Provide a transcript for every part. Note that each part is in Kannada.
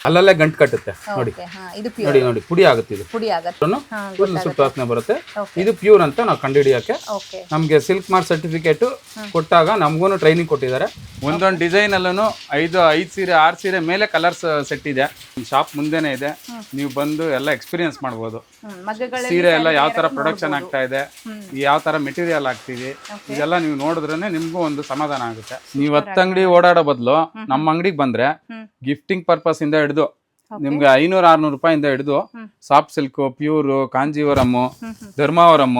ಅಲ್ಲಲ್ಲೇ ಗಂಟು ಕಟ್ಟುತ್ತೆ ನೋಡಿ ಇದು ನೋಡಿ ನೋಡಿ ಪುಡಿ ಆಗುತ್ತೆ ಇದು ಪುಡಿ ಆಗುತ್ತೆ. ಸುಟ್ಟು ವಾಸನೆ ಬರುತ್ತೆ. ಇದು ಪ್ಯೂರ್ ಅಂತ ನಾವು ಕಂಡುಹಿಡಿಯೋಕೆ ನಮ್ಗೆ ಸಿಲ್ಕ್ ಮಾರ್ಕ್ ಸರ್ಟಿಫಿಕೇಟ್ ಕೊಟ್ಟಾಗ ನಮಗೂ ಟ್ರೈನಿಂಗ್ ಕೊಟ್ಟಿದ್ದಾರೆ. ಒಂದೊಂದು ಡಿಸೈನ್ ಅಲ್ಲೂ 5 ಸೀರೆ 6 ಸೀರೆ ಮೇಲೆ ಕಲರ್ಸ್ ಸೆಟ್ ಇದೆ. ಶಾಪ್ ಮುಂದೆನೆ ಇದೆ, ನೀವು ಬಂದು ಎಲ್ಲ ಎಕ್ಸ್ಪೀರಿಯನ್ಸ್ ಮಾಡ್ಬೋದು. ಸೀರೆ ಎಲ್ಲ ಯಾವ ತರ ಪ್ರೊಡಕ್ಷನ್ ಆಗ್ತಾ ಇದೆ, ಯಾವ ತರ ಮೆಟೀರಿಯಲ್ ಆಗ್ತಿದೆ, ಇದೆಲ್ಲ ನೀವು ನೋಡಿದ್ರೇನೆ ನಿಮ್ಗೂ ಒಂದು ಸಮಾಧಾನ ಆಗುತ್ತೆ. ನೀವು 10 ಅಂಗಡಿ ಓಡಾಡೋ ಬದಲು ನಮ್ಮ ಅಂಗಡಿಗೆ ಬಂದ್ರೆ ಗಿಫ್ಟಿಂಗ್ ಪರ್ಪಸ್ ಇಂದ ಹಿಡಿದು ನಿಮ್ಗೆ 500-600 ರೂಪಾಯಿಂದ ಹಿಡಿದು soft silk, pure, Kanjeevaram, Dharmavaram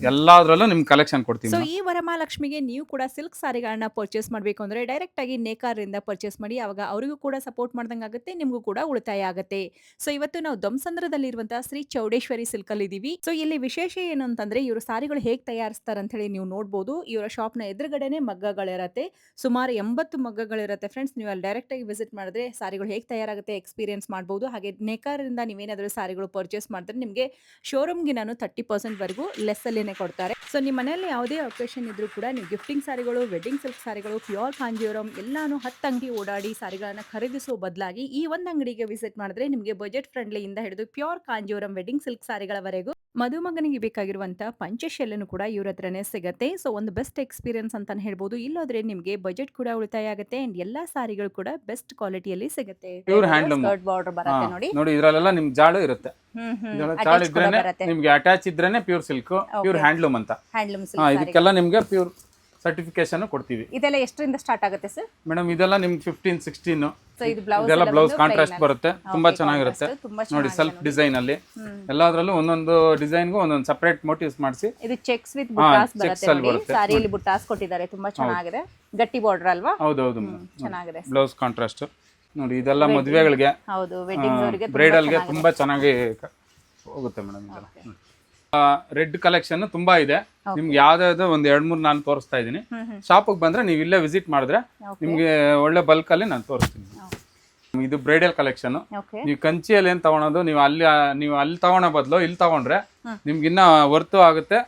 ಎಲ್ಲಾದ್ರಲ್ಲೂ ನಿಮ್ಗೆ ಕಲೆಕ್ಷನ್ ಕೊಡ್ತೀವಿ. ಸೊ ಈ ವರಮಹಾಲಕ್ಷ್ಮಿಗೆ ನೀವು ಕೂಡ ಸಿಲ್ಕ್ ಸಾರಿಗಳನ್ನ ಪರ್ಚೇಸ್ ಮಾಡಬೇಕು ಅಂದ್ರೆ ಡೈರೆಕ್ಟ್ ಆಗಿ ನೇಕಾರರಿಂದ ಪರ್ಚೇಸ್ ಮಾಡಿ, ಅವಾಗ ಅವರಿಗೂ ಕೂಡ ಸಪೋರ್ಟ್ ಮಾಡ್ದಂಗೆ ಆಗುತ್ತೆ, ನಿಮಗೂ ಕೂಡ ಉಳಿತಾಯ ಆಗುತ್ತೆ. ಸೊ ಇವತ್ತು ನಾವು ದಂಸಂದ್ರದಲ್ಲಿರುವಂತಹ ಶ್ರೀ ಚೌಡೇಶ್ವರಿ ಸಿಲ್ಕ್ ಅಲ್ಲಿ ಇದೀವಿ. ಸೊ ಇಲ್ಲಿ ವಿಶೇಷ ಏನು ಅಂತಂದ್ರೆ ಇವರು ಸಾರಿಗಳು ಹೇಗೆ ತಯಾರಿಸ್ತಾರೆ ಅಂತ ಹೇಳಿ ನೀವು ನೋಡಬಹುದು. ಇವರ ಶಾಪ್ ನ ಎದುರುಗಡೆನೆ ಮಗ್ಗಗಳಿರತ್ತೆ, ಸುಮಾರು 80 ಮಗ್ಗಗಳಿರುತ್ತೆ ಫ್ರೆಂಡ್ಸ್. ನೀವು ಅಲ್ಲಿ ಡೈರೆಕ್ಟ್ ಆಗಿ ವಿಸಿಟ್ ಮಾಡಿದ್ರೆ ಸಾರಿಗಳು ಹೇಗೆ ತಯಾರಾಗುತ್ತೆ ಎಕ್ಸ್ಪೀರಿಯನ್ಸ್ ಮಾಡಬಹುದು. ಹಾಗೆ ನೇಕಾರರಿಂದ ನೀವೇನಾದರೂ ಸಾರಿಗಳು ಪರ್ಚೇಸ್ ಮಾಡಿದ್ರೆ ನಿಮಗೆ ಶೋರೂಮ್ಗೆ ನಾನು 30% ವರೆಗೂ ಲೆಸ್ ಅಲ್ಲಿನೇ ಕೊಡ್ತಾರೆ. ಸೊ ನಿಮ್ಮ ಮನೆಯಲ್ಲಿ ಯಾವುದೇ ಒಕೇಶನ್ ಇದ್ರೂ ಕೂಡ ನೀವು ಗಿಫ್ಟಿಂಗ್ ಸಾರಿಗಳು, ವೆಡ್ಡಿಂಗ್ ಸಿಲ್ಕ್ ಸಾರಿಗಳು, ಪ್ಯೂರ್ ಕಾಂಜೀವರಂ ಎಲ್ಲಾನು 10 ಅಂಗಡಿ ಓಡಾಡಿ ಸಾರಿಗಳನ್ನ ಖರೀದಿಸುವ ಬದಲಾಗಿ ಈ ಒಂದು ಅಂಗಡಿಗೆ ವಿಸಿಟ್ ಮಾಡಿದ್ರೆ ನಿಮಗೆ ಬಜೆಟ್ ಫ್ರೆಂಡ್ಲಿ ಇಂದ ಹಿಡಿದು ಪ್ಯೂರ್ ಕಾಂಜೀವರಂ ವೆಡ್ಡಿಂಗ್ ಸಿಲ್ಕ್ ಸಾರಿಗಳವರೆಗೂ ಮದುಮಗನಿಗೆ ಬೇಕಾಗಿರುವಂತ ಪಂಚಶೆಲ್ಲನು ಕೂಡ ಇವ್ರ ಹತ್ರನೇ ಸಿಗುತ್ತೆ. ಸೊ ಒಂದು ಬೆಸ್ಟ್ ಎಕ್ಸ್ಪೀರಿಯನ್ಸ್ ಅಂತಾನೆ ಹೇಳ್ಬೋದು. ಇಲ್ಲೋದ್ರೆ ನಿಮಗೆ ಬಜೆಟ್ ಕೂಡ ಉಳಿತಾಯ ಆಗುತ್ತೆ ಅಂಡ್ ಎಲ್ಲಾ ಸಾರಿಗಳು ಕೂಡ ಬೆಸ್ಟ್ ಕ್ವಾಲಿಟಿಯಲ್ಲಿ ಸಿಗುತ್ತೆ. ಪ್ಯೂರ್ ಹ್ಯಾಂಡ್ಲೂಮ್ ಬಾರ್ಡರ್ ಬರುತ್ತೆ ನೋಡಿ. ನೋಡಿ ಇದರಲ್ಲೆಲ್ಲ ನಿಮ್ಗೆ ಜಾಳು ಇರುತ್ತೆ. ಜಾಳು ಇದ್ರೇನೆ ನಿಮ್ಗೆ ಅಟ್ಯಾಚ್ ಇದ್ರೇನೆ ಪ್ಯೂರ್ ಸಿಲ್ಕ್, ಪ್ಯೂರ್ ಹ್ಯಾಂಡ್ಲೂಮ್ ಅಂತ. ಹ್ಯಾಂಡ್ಲೂಮ್ ಇದಕ್ಕೆಲ್ಲ ನಿಮ್ಗೆ ಪ್ಯೂರ್ ಸರ್ಟಿಫಿಕೇಶನ್ ಕೊಡ್ತೀವಿ. ಇದೆಲ್ಲ ಎಷ್ಟರಿಂದ ಸ್ಟಾರ್ಟ್ ಆಗುತ್ತೆ ಸರ್? ಮೇಡಮ್ ಇದೆಲ್ಲ ನಿಮ್ಗೆ 15-16 ಸೊ ಇದು ಬ್ಲೌಸ್ ಇದೆಲ್ಲ ಬ್ಲೌಸ್ ಕಾಂಟ್ರಾಸ್ಟ್ ಬರುತ್ತೆ, ತುಂಬಾ ಚೆನ್ನಾಗಿರುತ್ತೆ ನೋಡಿ. ಸೆಲ್ಫ್ ಡಿಸೈನ್ ಅಲ್ಲಿ ಎಲ್ಲಾದ್ರಲ್ಲೂ ಒಂದೊಂದು ಡಿಸೈನ್ಗೂ ಒಂದೊಂದು ಸೆಪರೇಟ್ ಮೋಟಿವ್ಸ್ ಮಾಡಿಸಿ. ಇದು ಚೆಕ್ಸ್ ವಿತ್ ಬುಟ್ಟಾಸ್ ಬರುತ್ತೆ ನೋಡಿ. ಸಾರಿಯಲ್ಲಿ ಬುಟ್ಟಾಸ್ ಕೊಟ್ಟಿದ್ದಾರೆ, ತುಂಬಾ ಚೆನ್ನಾಗಿದೆ. ಗಟ್ಟಿ ಬಾರ್ಡರ್ ಅಲ್ವಾ? ಹೌದೌದು, ಚೆನ್ನಾಗಿದೆ. ಬ್ಲೌಸ್ ಕಾಂಟ್ರಾಸ್ಟ್ ನೋಡಿ. ಇದೆಲ್ಲ ಮದುವೆಗಳಿಗೆ, ಹೌದು, ವೆಡ್ಡಿಂಗ್ ಅವರಿಗೆ, ಬ್ರೈಡಲ್ಗೆ ತುಂಬಾ ಚೆನ್ನಾಗಿ ಹೋಗುತ್ತೆ ಮೇಡಮ್. ಇದೆಲ್ಲ ರೆಡ್ ಕಲೆಕ್ಷನ್ ತುಂಬಾ ಇದೆ. ನಿಮ್ಗೆ ಯಾವ್ದಾವ್ದು ಒಂದ್ 2-3 ನಾನು ತೋರಿಸ್ತಾ ಇದೀನಿ. ಶಾಪಿಗೆ ಬಂದ್ರೆ ನೀವು ಇಲ್ಲೇ ವಿಸಿಟ್ ಮಾಡಿದ್ರೆ ನಿಮ್ಗೆ ಒಳ್ಳೆ ಬಲ್ಕ್ ಅಲ್ಲಿ ನಾನು ತೋರಿಸ್ತೀನಿ. ಇದು ಬ್ರೈಡಲ್ ಕಲೆಕ್ಷನ್. ನೀವು ಕಂಚಿಯಲ್ಲಿ ಏನ್ ತಗೊಳೋದು, ನೀವು ಅಲ್ಲಿ ತಗೊಳೋ ಬದಲು ಇಲ್ಲಿ ತಗೊಂಡ್ರೆ ನಿಮ್ಗೆ ಇನ್ನ ವರ್ತು ಆಗುತ್ತೆ.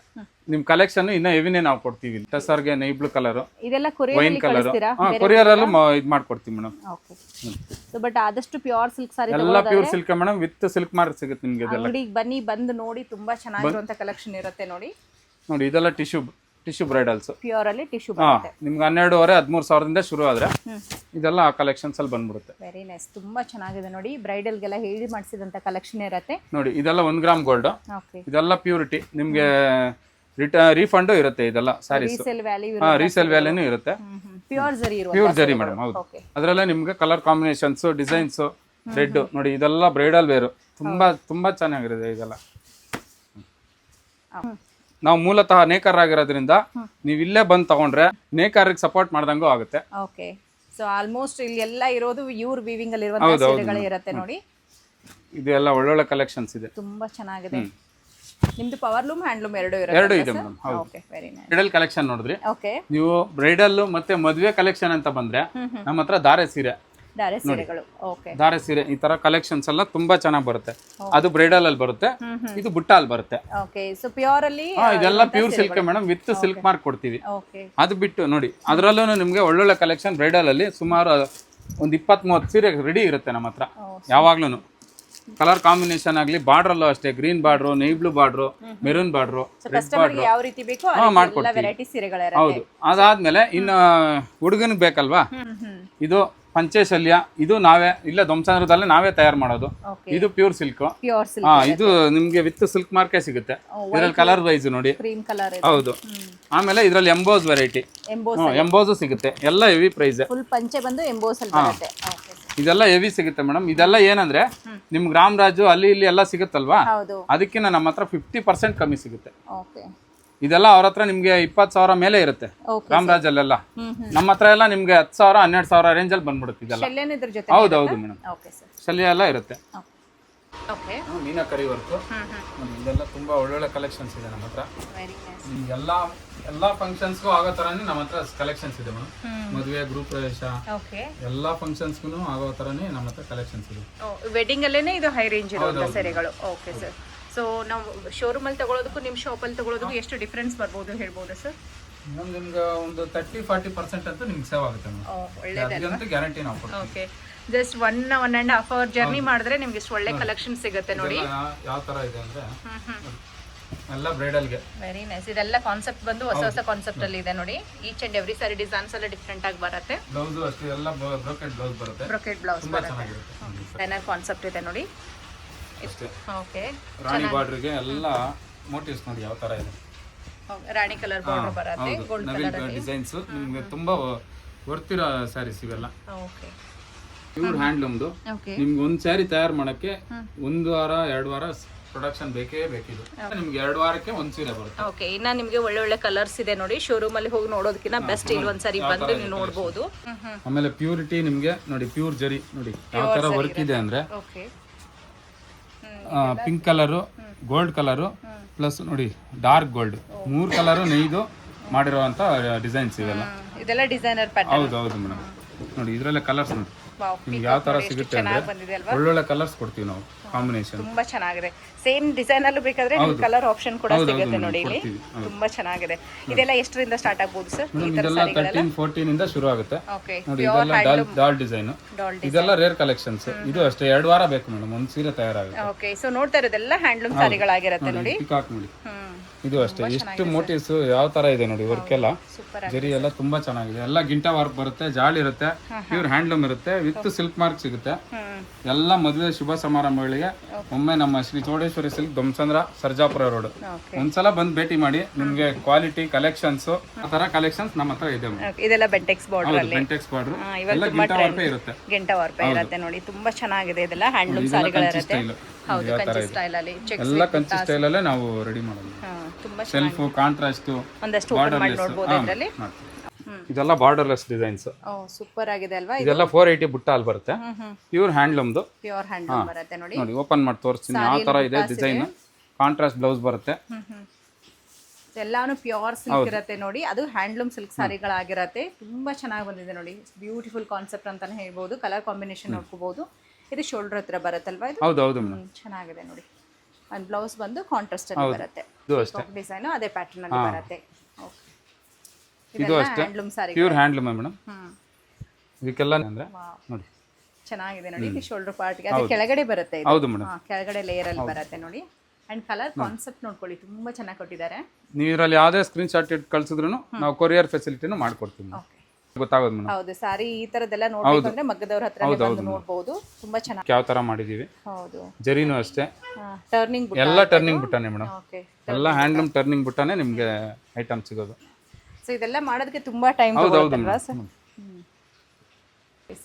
ನಿಮ್ ಕಲೆಕ್ಷನ್ ಇನ್ನ ಹೆವಿನೇ ನಾವು ಕೊಡ್ತೀವಿ. ಟಸರ್ಗೆ ನೈ blue colour, wine colour, courier ಅಲ್ಲೂ ಇದ್ ಮಾಡ್ಕೊಡ್ತೀವಿ ಮೇಡಮ್. ಬಟ್ ಆದಷ್ಟು ಪ್ಯೂರ್ ಸಿಲ್ಕ್ ಸಾರಿ ಎಲ್ಲ pure silk madam, with silk mark ಸಿಗುತ್ತೆ ನಿಮ್ಗೆ. ಅಂಗಡಿಗೆ ಬನ್ನಿ, ಬಂದು ನೋಡಿ, ತುಂಬಾ ಚೆನ್ನಾಗಿರುವಂತ ಕಲೆಕ್ಷನ್ ಇರುತ್ತೆ ನೋಡಿ. ನೋಡಿ ಇದೆಲ್ಲ ಟಿಶ್ಯೂ ಬ್ರೈಡಲ್ಸ್, ಪ್ಯೂರ್ ಅಲ್ಲಿ ಟಿಶ್ಯೂ ಬರುತ್ತೆ. ನಿಮ್ಗೆ 12,500 ಸಾವಿರದಿಂದ ಶುರು ಆದ್ರೆ ಇದೆಲ್ಲ ಆ ಕಲೆಕ್ಷನ್ಸ್ ಅಲ್ಲಿ ಬಂದ್ಬಿಡುತ್ತೆ. ವೆರಿ ನೈಸ್, ತುಂಬಾ ಚೆನ್ನಾಗಿದೆ ನೋಡಿ. ಬ್ರೈಡಲ್ ಗೆಲ್ಲ ಹೇಳಿ ಮಾಡಿಸಿದಂತ ಕಲೆಕ್ಷನ್ ಇರುತ್ತೆ ನೋಡಿ. ಇದೆಲ್ಲ 1 ಗ್ರಾಮ್ ಗೋಲ್ಡ್, ಇದೆಲ್ಲ ಪ್ಯೂರಿಟಿ. ನಿಮ್ಗೆ ರೀಫಂಡ್ ಇರುತ್ತೆ. ಇದೆಲ್ಲ ಸ್ಯಾರೀಸ್ ರೀಸೇಲ್ ವ್ಯಾಲ್ಯೂನು ಇರುತ್ತೆ. ಪ್ಯೂರ್ ಜರಿ ಮೇಡಮ್. ಹೌದು, ಅದರಲ್ಲೇ ನಿಮ್ಗೆ ಕಲರ್ ಕಾಂಬಿನೇಷನ್ಸ್, ಡಿಸೈನ್ಸ್, ರೆಡ್ ನೋಡಿ. ಇದೆಲ್ಲ ಬ್ರೈಡಲ್ ವೇರು, ತುಂಬಾ ಚೆನ್ನಾಗಿರುತ್ತೆ. ಇದೆಲ್ಲ ನಾವು ಮೂಲತಃ ನೇಕಾರರಾಗಿರೋದ್ರಿಂದ ನೀವು ಇಲ್ಲೇ ಬಂದು ತಗೊಂಡ್ರೆ ನೇಕಾರಿಗೆ ಸಪೋರ್ಟ್ ಮಾಡ್ದಂಗೂ ಆಗುತ್ತೆ. ಓಕೆ, ಸೊ ಆಲ್ಮೋಸ್ಟ್ ಇಲ್ಲಿ ಎಲ್ಲ ಇರೋದು ಇವ್ರ ವೀವಿಂಗ್ ಅಲ್ಲಿ ಇರುವಂತ ಸೀರೆಗಳೇ ಇರುತ್ತೆ ನೋಡಿ. ಇದೆಲ್ಲ ಒಳ್ಳೊಳ್ಳೆ ಕಲೆಕ್ಷನ್ಸ್ ಇದೆ, ತುಂಬಾ ಚೆನ್ನಾಗಿದೆ. ನಿಮ್ದು ಪವರ್ ಲೂಮ್, ಹ್ಯಾಂಡ್ಲೂಮ್ ಎರಡು ಇದೆ madam. Okay, very nice. Bridal collection ನೋಡಿದ್ರಿ ಓಕೆ. ನೀವು ಬ್ರೈಡಲ್ ಮತ್ತೆ ಮದುವೆ ಕಲೆಕ್ಷನ್ ಅಂತ ಬಂದ್ರೆ ನಮ್ಮ ಹತ್ರ ಧಾರೆ ಸೀರೆ, ಧಾರೆ ಸೀರೆ ಈ ತರ ಕಲೆಕ್ಷನ್ಸ್ ಎಲ್ಲ ತುಂಬಾ ಚೆನ್ನಾಗಿ ಬರುತ್ತೆ. ಅದು ಬ್ರೈಡಲ್ ಅಲ್ಲಿ ಬರುತ್ತೆ, ಇದು ಬುಟ್ಟ ಅಲ್ಲಿ ಬರುತ್ತೆ. ಇದೆಲ್ಲ pure silk madam, with silk mark ಕೊಡ್ತೀವಿ. ಅದು ಬಿಟ್ಟು ನೋಡಿ ಅದರಲ್ಲೂ ನಿಮ್ಗೆ ಒಳ್ಳೊಳ್ಳೆ ಕಲೆಕ್ಷನ್ ಬ್ರೈಡಲ್ ಅಲ್ಲಿ ಸುಮಾರು ಒಂದು 20-30 ಸೀರೆ ರೆಡಿ ಇರುತ್ತೆ ನಮ್ಮ ಹತ್ರ ಯಾವಾಗ್ಲೂ. ಕಲರ್ ಕಾಂಬಿನೇಷನ್ ಆಗ್ಲಿ, ಬಾರ್ಡರ್ ಅಲ್ಲೂ ಅಷ್ಟೇ, ಗ್ರೀನ್ ಬಾರ್ಡ್ರು, ನೈ blue border, maroon border, red border ಮಾಡ್ಕೊಡ್ತೀವಿ. ಹೌದು. ಅದಾದ್ಮೇಲೆ ಇನ್ನು ಹುಡುಗನಿಗೆ ಬೇಕಲ್ವಾ, ಇದು ಪಂಚೇಶಲ್ಯ. ಇದು ನಾವೇ ಇಲ್ಲೇ ದಂಸಂದ್ರದಲ್ಲೇ ನಾವೇ ತಯಾರು ಮಾಡೋದು. ಇದು ಪ್ಯೂರ್ ಸಿಲ್ಕ್. ಇದು ನಿಮ್ಗೆ ವಿತ್ ಸಿಲ್ಕ್ ಮಾರ್ಕೆ ಸಿಗುತ್ತೆ. ಇದ್ರಲ್ಲಿ ಕಲರ್ ವೈಸ್ ನೋಡಿ. ಹೌದು. ಆಮೇಲೆ ಇದ್ರಲ್ಲಿ ಎಂಬೋಸ್ ವೆರೈಟಿ, ಎಂಬೋಸ್ ಸಿಗುತ್ತೆ. ಎಲ್ಲ ಹೆವಿ ಪ್ರೈಸ್. ಇದೆಲ್ಲ ಹೆವಿ ಸಿಗುತ್ತೆ ಮೇಡಮ್. ಇದೆಲ್ಲ ಏನಂದ್ರೆ ನಿಮ್ ಗ್ರಾಮ್ ರಾಜು ಅಲ್ಲಿ ಇಲ್ಲಿ ಎಲ್ಲ ಸಿಗುತ್ತಲ್ವಾ, ಅದಕ್ಕಿಂತ ನಮ್ಮ ಹತ್ರ 50% ಕಮ್ಮಿ ಸಿಗುತ್ತೆ. ಇದೆಲ್ಲ ಅವ್ರ ಹತ್ರ ನಿಮ್ಗೆ 20,000 ಮೇಲೆ ಇರುತ್ತೆ ಗ್ರಾಮ್ ರಾಜ್ ಅಲ್ಲೆಲ್ಲ. ನಮ್ಮ ಹತ್ರ ಎಲ್ಲ ನಿಮ್ಗೆ 10,000 12,000 ರೇಂಜ್ ಅಲ್ಲಿ ಬಂದ್ಬಿಡುತ್ತೆ ಇದೆಲ್ಲ. ಹೌದೌದು ಮೇಡಮ್, ಶಲ್ಯ ಎಲ್ಲ ಇರುತ್ತೆ. ಮೀನಾಕರಿ ವರ್ಕ್, ಇದೆಲ್ಲ ತುಂಬಾ ಒಳ್ಳೊಳ್ಳೆ ಕಲೆಕ್ಷನ್ಸ್ ಇದೆ ನಮ್ಮ ಹತ್ರ. ಎಲ್ಲಾ ಫಂಕ್ಷನ್ಸ್ಗೂ ಆಗೋ ತರಾನೇ ನಮ್ಮ ಹತ್ರ ಕಲೆಕ್ಷನ್ಸ್ ಇದೆ ಮೇಡಮ್. ಮದುವೆ, ಗೃಹ ಪ್ರವೇಶ, ಎಲ್ಲಾ ಫಂಕ್ಷನ್ಸ್ಗೂ ಆಗೋ ತರಾನೇ ನಮ್ಮ ಹತ್ರ ಕಲೆಕ್ಷನ್ಸ್ ಇದೆ. ವೆಡ್ಡಿಂಗ್ ಅಲ್ಲೇನೆ ಇದು ಹೈ ರೇಂಜ್ ಇರುವಂತ ಸೀರೆಗಳು. Okay sir. ಸೊ ನಾವು ಶೋರೂಮ್ ಅಲ್ಲಿ ತಗೊಳ್ಳೋದಕ್ಕೂ ನಿಮ್ಮ ಶಾಪ್ ಅಲ್ಲಿ ತಗೊಳ್ಳೋದಕ್ಕೂ ಎಷ್ಟು ಡಿಫರೆನ್ಸ್ ಬರ್ಬೋದು ಹೇಳ್ಬೋದಾ ಸರ್? ನಿಮ್ಗೆ ಒಂದು 30-40% ಅಂತೂ ನಿಮ್ಗೆ ಸೇವ್ ಆಗುತ್ತೆ ಮೇಡಮ್. ಗ್ಯಾರಂಟಿ ನಾವು ಕೊಡ್ತೀವಿ. ಓಕೆ. ಜಸ್ಟ್ 1.5 ಅವರ್ ಜರ್ನಿ ಮಾಡಿದ್ರೆ ನಿಮ್ಗೆ ಇಷ್ಟು ಒಳ್ಳೆ ಕಲೆಕ್ಷನ್ ಸಿಗುತ್ತೆ ನೋಡಿ. ಯಾವ ತರ ಇದೆ ಅಂದ್ರೆ ಎಲ್ಲ ಬ್ರೈಡಲ್ಗೆ ವೆರಿ ನೈಸ್. ಇದೆಲ್ಲ ಕಾನ್ಸೆಪ್ಟ್ ಬಂದು ಹೊಸ ಹೊಸ ಕಾನ್ಸೆಪ್ಟ್ ಅಲ್ಲಿ ಇದೆ ನೋಡಿ. Each and every sorry designs ಎಲ್ಲ ಡಿಫ್ರೆಂಟ್ ಆಗಿ ಬರುತ್ತೆ. ಬ್ಲೌಸ್ ಅಷ್ಟೇ ಎಲ್ಲ ಬ್ರೋಕೆಟ್ ಬ್ಲೌಸ್ ಬರುತ್ತೆ. ಬ್ರೋಕೆಟ್ ಬ್ಲೌಸ್ ತುಂಬಾ ಬರುತ್ತೆ. ಚೆನ್ನಾಗಿರುತ್ತೆ. ಡಿಸೈನರ್ ಕಾನ್ಸೆಪ್ಟ್ ಇದೆ ನೋಡಿ. ಅಷ್ಟೇ ಓಕೆ. ರಾಣಿ ಬಾರ್ಡರ್ಗೆ ಎಲ್ಲ ಮೋಟಿವ್ಸ್ ನೋಡಿ ಯಾವ ತರ ಇದೆ. ರಾಣಿ ಕಲರ್ ಬಾರ್ಡರ್ ಬರುತ್ತೆ. ಗೋಲ್ಡ್ ಕಲರ್ ಅಲ್ಲಿ ಡಿಸೈನ್ಸ್ ನಿಮಗೆ ತುಂಬಾ ವರ್ತಿರೋ ಸ್ಯಾರೀಸ್ ಇವೆಲ್ಲ. ಓಕೆ. ಪ್ಯೂರ್ ಹ್ಯಾಂಡ್ಲೂಮ್ದು. ಓಕೆ. ನಿಮ್ಗೆ ಒಂದ್ ಸ್ಯಾರಿ ತಯಾರು ಮಾಡಕ್ಕೆ 1 ವಾರ 2 ವಾರ ಪ್ರೊಡಕ್ಷನ್ ಬೇಕೇ ಬೇಕಿದು. ನಿಮ್ಗೆ 2 ವಾರಕ್ಕೆ ಒಂದ್ ಸೀರೆ ಬರುತ್ತೆ. ಓಕೆ. ಇನ್ನ ನಿಮ್ಗೆ ಒಳ್ಳೆ ಒಳ್ಳೆ ಕಲರ್ಸ್ ಇದೆ ನೋಡಿ. ಶೋರೂಮ್ ಅಲ್ಲಿ ಹೋಗಿ ನೋಡೋದಕ್ಕಿಂತ ಬೆಸ್ಟ್ ಇಲ್ಲಿ ಒಂದ್ಸರಿ ಬಂದು ನೀವು ನೋಡಬಹುದು. ಆಮೇಲೆ ಪ್ಯೂರಿಟಿ ನಿಮ್ಗೆ ನೋಡಿ, ಪ್ಯೂರ್ ಜರಿ ನೋಡಿ ಯಾವ ತರ ವರ್ಕ್ ಇದೆ ಅಂದ್ರೆ okay. Pink colour, gold colour plus ನೋಡಿ ಡಾರ್ಕ್ ಗೋಲ್ಡ್, 3 ಕಲರು ನೇಯ್ದು ಮಾಡಿರುವಂತ ಡಿಸೈನ್ಸ್ ಇವೆಲ್ಲ. ಇದೆಲ್ಲ ಡಿಸೈನರ್ ಪ್ಯಾಟರ್ನ್. ಹೌದು ಹೌದು ಮೇಡಮ್. ನೋಡಿ ಇದ್ರಲ್ಲೇ ಕಲರ್ಸ್ ನೋಡಿ ವಾವ್. ನಿಮ್ಗೆ ಯಾವ ತರ ಸಿಗುತ್ತೆ ಅಂದ್ರೆ ಬಂದಿದೆ ಅಲ್ವಾ? ಒಳ್ಳೊಳ್ಳೆ ಕಲರ್ಸ್ ಕೊಡ್ತೀವಿ ನಾವು ಕಾಂಬಿನೇಷನ್. ತುಂಬಾ ಚೆನ್ನಾಗಿದೆ. ಸೇಮ್ ಡಿಸೈನ್ ಅಲ್ಲೂ ಬೇಕಾದ್ರೆ ಕಲರ್ ಆಪ್ಷನ್ ಕೂಡ ಸಿಗುತ್ತೆ ನೋಡಿ ಇಲ್ಲಿ. ತುಂಬಾ ಚೆನ್ನಾಗಿದೆ. ಇದೆಲ್ಲ ಎಷ್ಟರಿಂದ ಸ್ಟಾರ್ಟ್ ಆಗ್ಬೋದು ಸರ್? ಈ ತರ ಇದೆಲ್ಲ 13-14 ಇಂದ ಶುರು ಆಗುತ್ತೆ. ಓಕೆ. ನೋಡಿ ಇದೆಲ್ಲ ಡಾಲ್ ಡಿಸೈನ್. ಇದೆಲ್ಲ ರೇರ್ ಕಲೆಕ್ಷನ್ಸ್. ಇದು ಅಷ್ಟೇ 2 ವಾರ ಬೇಕು ಮೇಡಮ್ ಒಂದ್ ಸೀರೆ ತಯಾರಾಗುತ್ತೆ. ಓಕೆ. ಸೊ ನೋಡ್ತಾ ಇರೋದೆಲ್ಲ ಹ್ಯಾಂಡ್ಲೂಮ್ ಸಾರಿಗಳಾಗಿರುತ್ತೆ ನೋಡಿ. ಪಿಕಾಕ್ ನೋಡಿ. ಇದು ಅಷ್ಟೇ ಎಷ್ಟು ಮೋಟಿವ್ಸ್ ಯಾವ ತರ ಇದೆ ನೋಡಿ ವರ್ಕ್ ಎಲ್ಲ. ಸೂಪರ್. ಜರಿ ಎಲ್ಲ ತುಂಬಾ ಚೆನ್ನಾಗಿದೆ. ಎಲ್ಲ ಗಿಂಟ ವರ್ಕ್ ಬರುತ್ತೆ, ಜಾಳಿ ಇರುತ್ತೆ, ಪ್ಯೂರ್ ಹ್ಯಾಂಡ್ಲೂಮ್ ಇರುತ್ತೆ, ವಿತ್ ಸಿಲ್ಕ್ ಮಾರ್ಕ್ ಸಿಗುತ್ತೆ. ಎಲ್ಲ ಮದುವೆ ಶುಭ ಸಮಾರಂಭಗಳಿಗೆ ಒಮ್ಮೆ ನಮ್ಮ ಶ್ರೀ ಚೌಡೇಶ್ವರಿ ಸಿಲ್ಕ್ ದೊಮ್ಸಂದ್ರ ಸರ್ಜಾಪುರ ರೋಡ್ ಒಂದ್ಸಲ ಬಂದು ಭೇಟಿ ಮಾಡಿ. ನಿಮ್ಗೆ ಕ್ವಾಲಿಟಿ ಕಲೆಕ್ಷನ್ಸ್ ಆ ತರ ಕಲೆಕ್ಷನ್ಸ್ ನಮ್ಮ ಹತ್ರ ಇದೆ. ಇದೆಲ್ಲ ಬೆಂಟೆಕ್ಸ್ ಬಾರ್ಡರ್ ಅಲ್ಲಿ. ಬೆಂಟೆಕ್ಸ್ ಬಾರ್ಡರ್ ಎಲ್ಲ ಗಿಂಟ ವರ್ಕ್ ಇರುತ್ತೆ. ಗಿಂಟ ವರ್ಕ್ ಇರುತ್ತೆ ನೋಡಿ. ತುಂಬಾ ಚೆನ್ನಾಗಿದೆ. ಇದೆಲ್ಲ ಹ್ಯಾಂಡ್ಲೂಮ್ ಸಾರಿಗಳಿರುತ್ತೆ. ಹೌದು, ಕಂಚಿ ಸ್ಟೈಲ್ ಅಲ್ಲಿ. ಎಲ್ಲ ಕಂಚಿ ಸ್ಟೈಲ್ ಅಲ್ಲೇ ನಾವು ರೆಡಿ ಮಾಡೋದು. ತುಂಬಾ ಸೆಲ್ಫ್ ಕಾಂಟ್ರಾಸ್ಟ್ ಒಂದಷ್ಟು ಓಪನ್ ಮಾಡಿ ನೋಡಬಹುದು ಇದರಲ್ಲಿ. ಇದೆಲ್ಲ ಬಾರ್ಡರ್ಲೆಸ್ ಡಿಸೈನ್ಸ್. ಸೂಪರ್ ಆಗಿದೆ ಅಲ್ವಾ? ಇದೆಲ್ಲ 480 ಬುಟ್ಟ ಅಲ್ಲಿ ಬರುತ್ತೆ. ಪ್ಯೂರ್ ಹ್ಯಾಂಡ್ಲೂಮ್ದು. ಪ್ಯೂರ್ ಹ್ಯಾಂಡ್ಲೂಮ್ ಬರುತ್ತೆ ನೋಡಿ. ನೋಡಿ ಓಪನ್ ಮಾಡಿ ತೋರಿಸ್ತೀನಿ ಯಾವ ತರ ಇದೆ ಡಿಸೈನ್. ಕಾಂಟ್ರಾಸ್ಟ್ ಬ್ಲೌಸ್ ಬರುತ್ತೆ. ಎಲ್ಲಾನು ಪ್ಯೂರ್ ಸಿಲ್ಕ್ ಇರುತ್ತೆ ನೋಡಿ. ಅದು ಹ್ಯಾಂಡ್ಲೂಮ್ ಸಿಲ್ಕ್ ಸಾರಿಗಳಾಗಿರುತ್ತೆ. ತುಂಬಾ ಚೆನ್ನಾಗಿ ಬಂದಿದೆ ನೋಡಿ. ಬ್ಯೂಟಿಫುಲ್ ಕಾನ್ಸೆಪ್ಟ್ ಅಂತಾನೆ ಹೇಳ್ಬೋದು. ಕಲರ್ ಕಾಂಬಿನೇಷನ್ ನೋಡ್ಕೋಬಹುದು. ಇದು ಶೋಲ್ಡರ್ ಹತ್ರ ಬರುತ್ತಲ್ವಾ ಇದು? ಹೌದು ಹೌದು ಮೇಡಮ್. ಚೆನ್ನಾಗಿದೆ ನೋಡಿ. ಒಂದು ಬ್ಲೌಸ್ ಬಂದು ಕಾಂಟ್ರಾಸ್ಟ್ ಅಲ್ಲಿ ಬರುತ್ತೆ. ಇದು ಅಷ್ಟೇ ಡಿಸೈನ್ ಅದೇ ಪ್ಯಾಟರ್ನ್ ಅಲ್ಲಿ ಬರುತ್ತೆ. ಓಕೆ. ಇದು ಅಷ್ಟೇ handloom sari. Pure handloom madam. ಇದಕ್ಕೆಲ್ಲ ಅಂದ್ರೆ ನೋಡಿ ಚೆನ್ನಾಗಿದೆ ನೋಡಿ. ಇದು ಶೋಲ್ಡರ್ ಪಾರ್ಟ್ ಗೆ ಅದು ಕೆಳಗಡೆ ಬರುತ್ತೆ ಇದು. ಹೌದು ಮೇಡಮ್. ಕೆಳಗಡೆ ಲೇಯರ್ ಅಲ್ಲಿ ಬರುತ್ತೆ ನೋಡಿ. ಅಂಡ್ ಕಲರ್ ಕಾನ್ಸೆಪ್ಟ್ ನೋಡ್ಕೊಳ್ಳಿ, ತುಂಬಾ ಚೆನ್ನಾಗಿ ಕೊಟ್ಟಿದ್ದಾರೆ. ನೀವು ಇದರಲ್ಲಿ ಯಾವುದೇ ಸ್ಕ್ರೀನ್ ಶಾಟ್ ಇಟ್ಟು ಕಳ್ಸಿದ್ರು ನಾವು ಕೊರಿಯರ್ ಫೆಸಿಲಿಟಿನೂ ಮಾಡ್ಕೊಡ್ತೀವಿ. ಗೊತ್ತಾಗೋದು ಮೇಡಮ್. ಹೌದು, ಸಾರಿ ಈ ತರದೆಲ್ಲ ನೋಡ್ಬೇಕು ಅಂದ್ರೆ ಮಗ್ಗದವ್ರ ಹತ್ರ ಬಂದು ನೋಡಬಹುದು. ತುಂಬಾ ಚೆನ್ನಾಗಿ ಯಾವ ತರ ಮಾಡಿದೀವಿ. ಹೌದು. ಜರಿನೂ ಅಷ್ಟೇ ಟರ್ನಿಂಗ್ ಬುಟ್ಟ. ಎಲ್ಲ ಟರ್ನಿಂಗ್ ಬುಟ್ಟಾನೆ ಮೇಡಮ್. ಓಕೆ. ಎಲ್ಲ ಹ್ಯಾಂಡ್ಲೂಮ್ ಟರ್ನಿಂಗ್ ಬುಟ್ಟಾನೆ ನಿಮ್ಗೆ ಐಟಮ್ ಸಿಗೋದು. ಸೊ ಇದೆಲ್ಲ ಮಾಡೋದಕ್ಕೆ ತುಂಬಾ ಟೈಮ್ ತಗೊಳ್ಳುತ್ತಲ್ವಾ ಸರ್?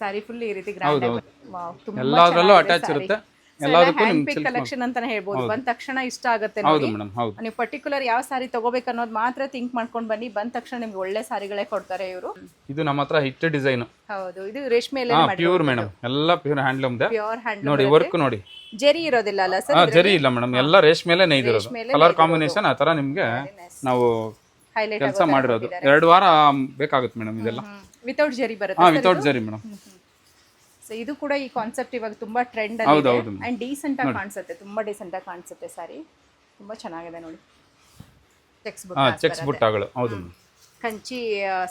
ಸಾರಿ ಫುಲ್ ಈ ರೀತಿ ಗ್ರ್ಯಾಂಡ್ ಆಗಿ. ವಾವ್, ತುಂಬಾ ಎಲ್ಲದರಲ್ಲೂ ಅಟ್ಯಾಚ್ ಇರುತ್ತೆ. ಎಲ್ಲದಕ್ಕೂ ಹ್ಯಾಂಡ್ ಪಿಕ್ ಕಲೆಕ್ಷನ್ ಅಂತಾನೆ ಹೇಳ್ಬೋದು. ಬಂದ ತಕ್ಷಣ ಇಷ್ಟ ಆಗುತ್ತೆ ನೋಡಿ. ಹೌದು ಮೇಡಮ್. ಹೌದು. ನೀವು ಪರ್ಟಿಕ್ಯುಲರ್ ಯಾವ ಸಾರಿ ತಗೋಬೇಕು ಅನ್ನೋದು ಮಾತ್ರ ಥಿಂಕ್ ಮಾಡ್ಕೊಂಡು ಬನ್ನಿ. ಬಂದ ತಕ್ಷಣ ನಿಮ್ಗೆ ಒಳ್ಳೆ ಸಾರಿಗಳೇ ಕೊಡ್ತಾರೆ ಇವರು. ಇದು ನಮ್ಮ ಹತ್ರ ಹಿಟ್ ಡಿಸೈನ್. ಹೌದು, ಇದು ರೇಷ್ಮೆ ಎಲ್ಲ ಪ್ಯೂರ್ ಮೇಡಮ್. ಎಲ್ಲ ಪ್ಯೂರ್ ಹ್ಯಾಂಡ್ಲೂಮ್ ದೆ. ಪ್ಯೂರ್ ಹ್ಯಾಂಡ್ಲೂಮ್ ನೋಡಿ ವರ್ಕ್ ನೋಡಿ. ಜರಿ ಇರೋದಿಲ್ಲ ಅಲ್ಲ ಸರ್? ಜರಿ ಇಲ್ಲ ಮೇಡಮ್. ಎಲ್ಲ ರೇಷ್ಮೆಲೆ ನೇಯ್ದಿರೋದು. ಕಲರ್ ಕಾಂಬಿನೇಷನ್ ಆ ತರ ನಿಮ್ಗೆ ನಾವು ಹೈಲೈಟ್ ಕೆಲಸ ಮಾಡಿರೋದು. 2 ವಾರ ಬೇಕಾಗುತ್ತೆ ಮೇಡಮ್ ಇದೆಲ್ಲ. ವಿತೌಟ್ ಜರಿ ಬರುತ್ತೆ. ವಿತೌಟ್ ಜರಿ ಮೇಡಮ್. ಸೊ ಇದು ಕೂಡ ಈ ಕಾನ್ಸೆಪ್ಟ್ ಇವಾಗ ತುಂಬಾ ಟ್ರೆಂಡ್ ಅಲ್ಲಿ ಇದೆ. ಅಂಡ್ ಡೀಸೆಂಟ್ ಆಗಿ ಕಾಣಿಸುತ್ತೆ. ತುಂಬಾ ಡೀಸೆಂಟ್ ಆಗಿ ಕಾಣಿಸುತ್ತೆ ಸಾರಿ. ತುಂಬಾ ಚೆನ್ನಾಗಿದೆ ನೋಡಿ. ಚೆಕ್ಸ್ ಬುಟ್ಟಗಳು. ಹೌದು. ಕಂಚಿ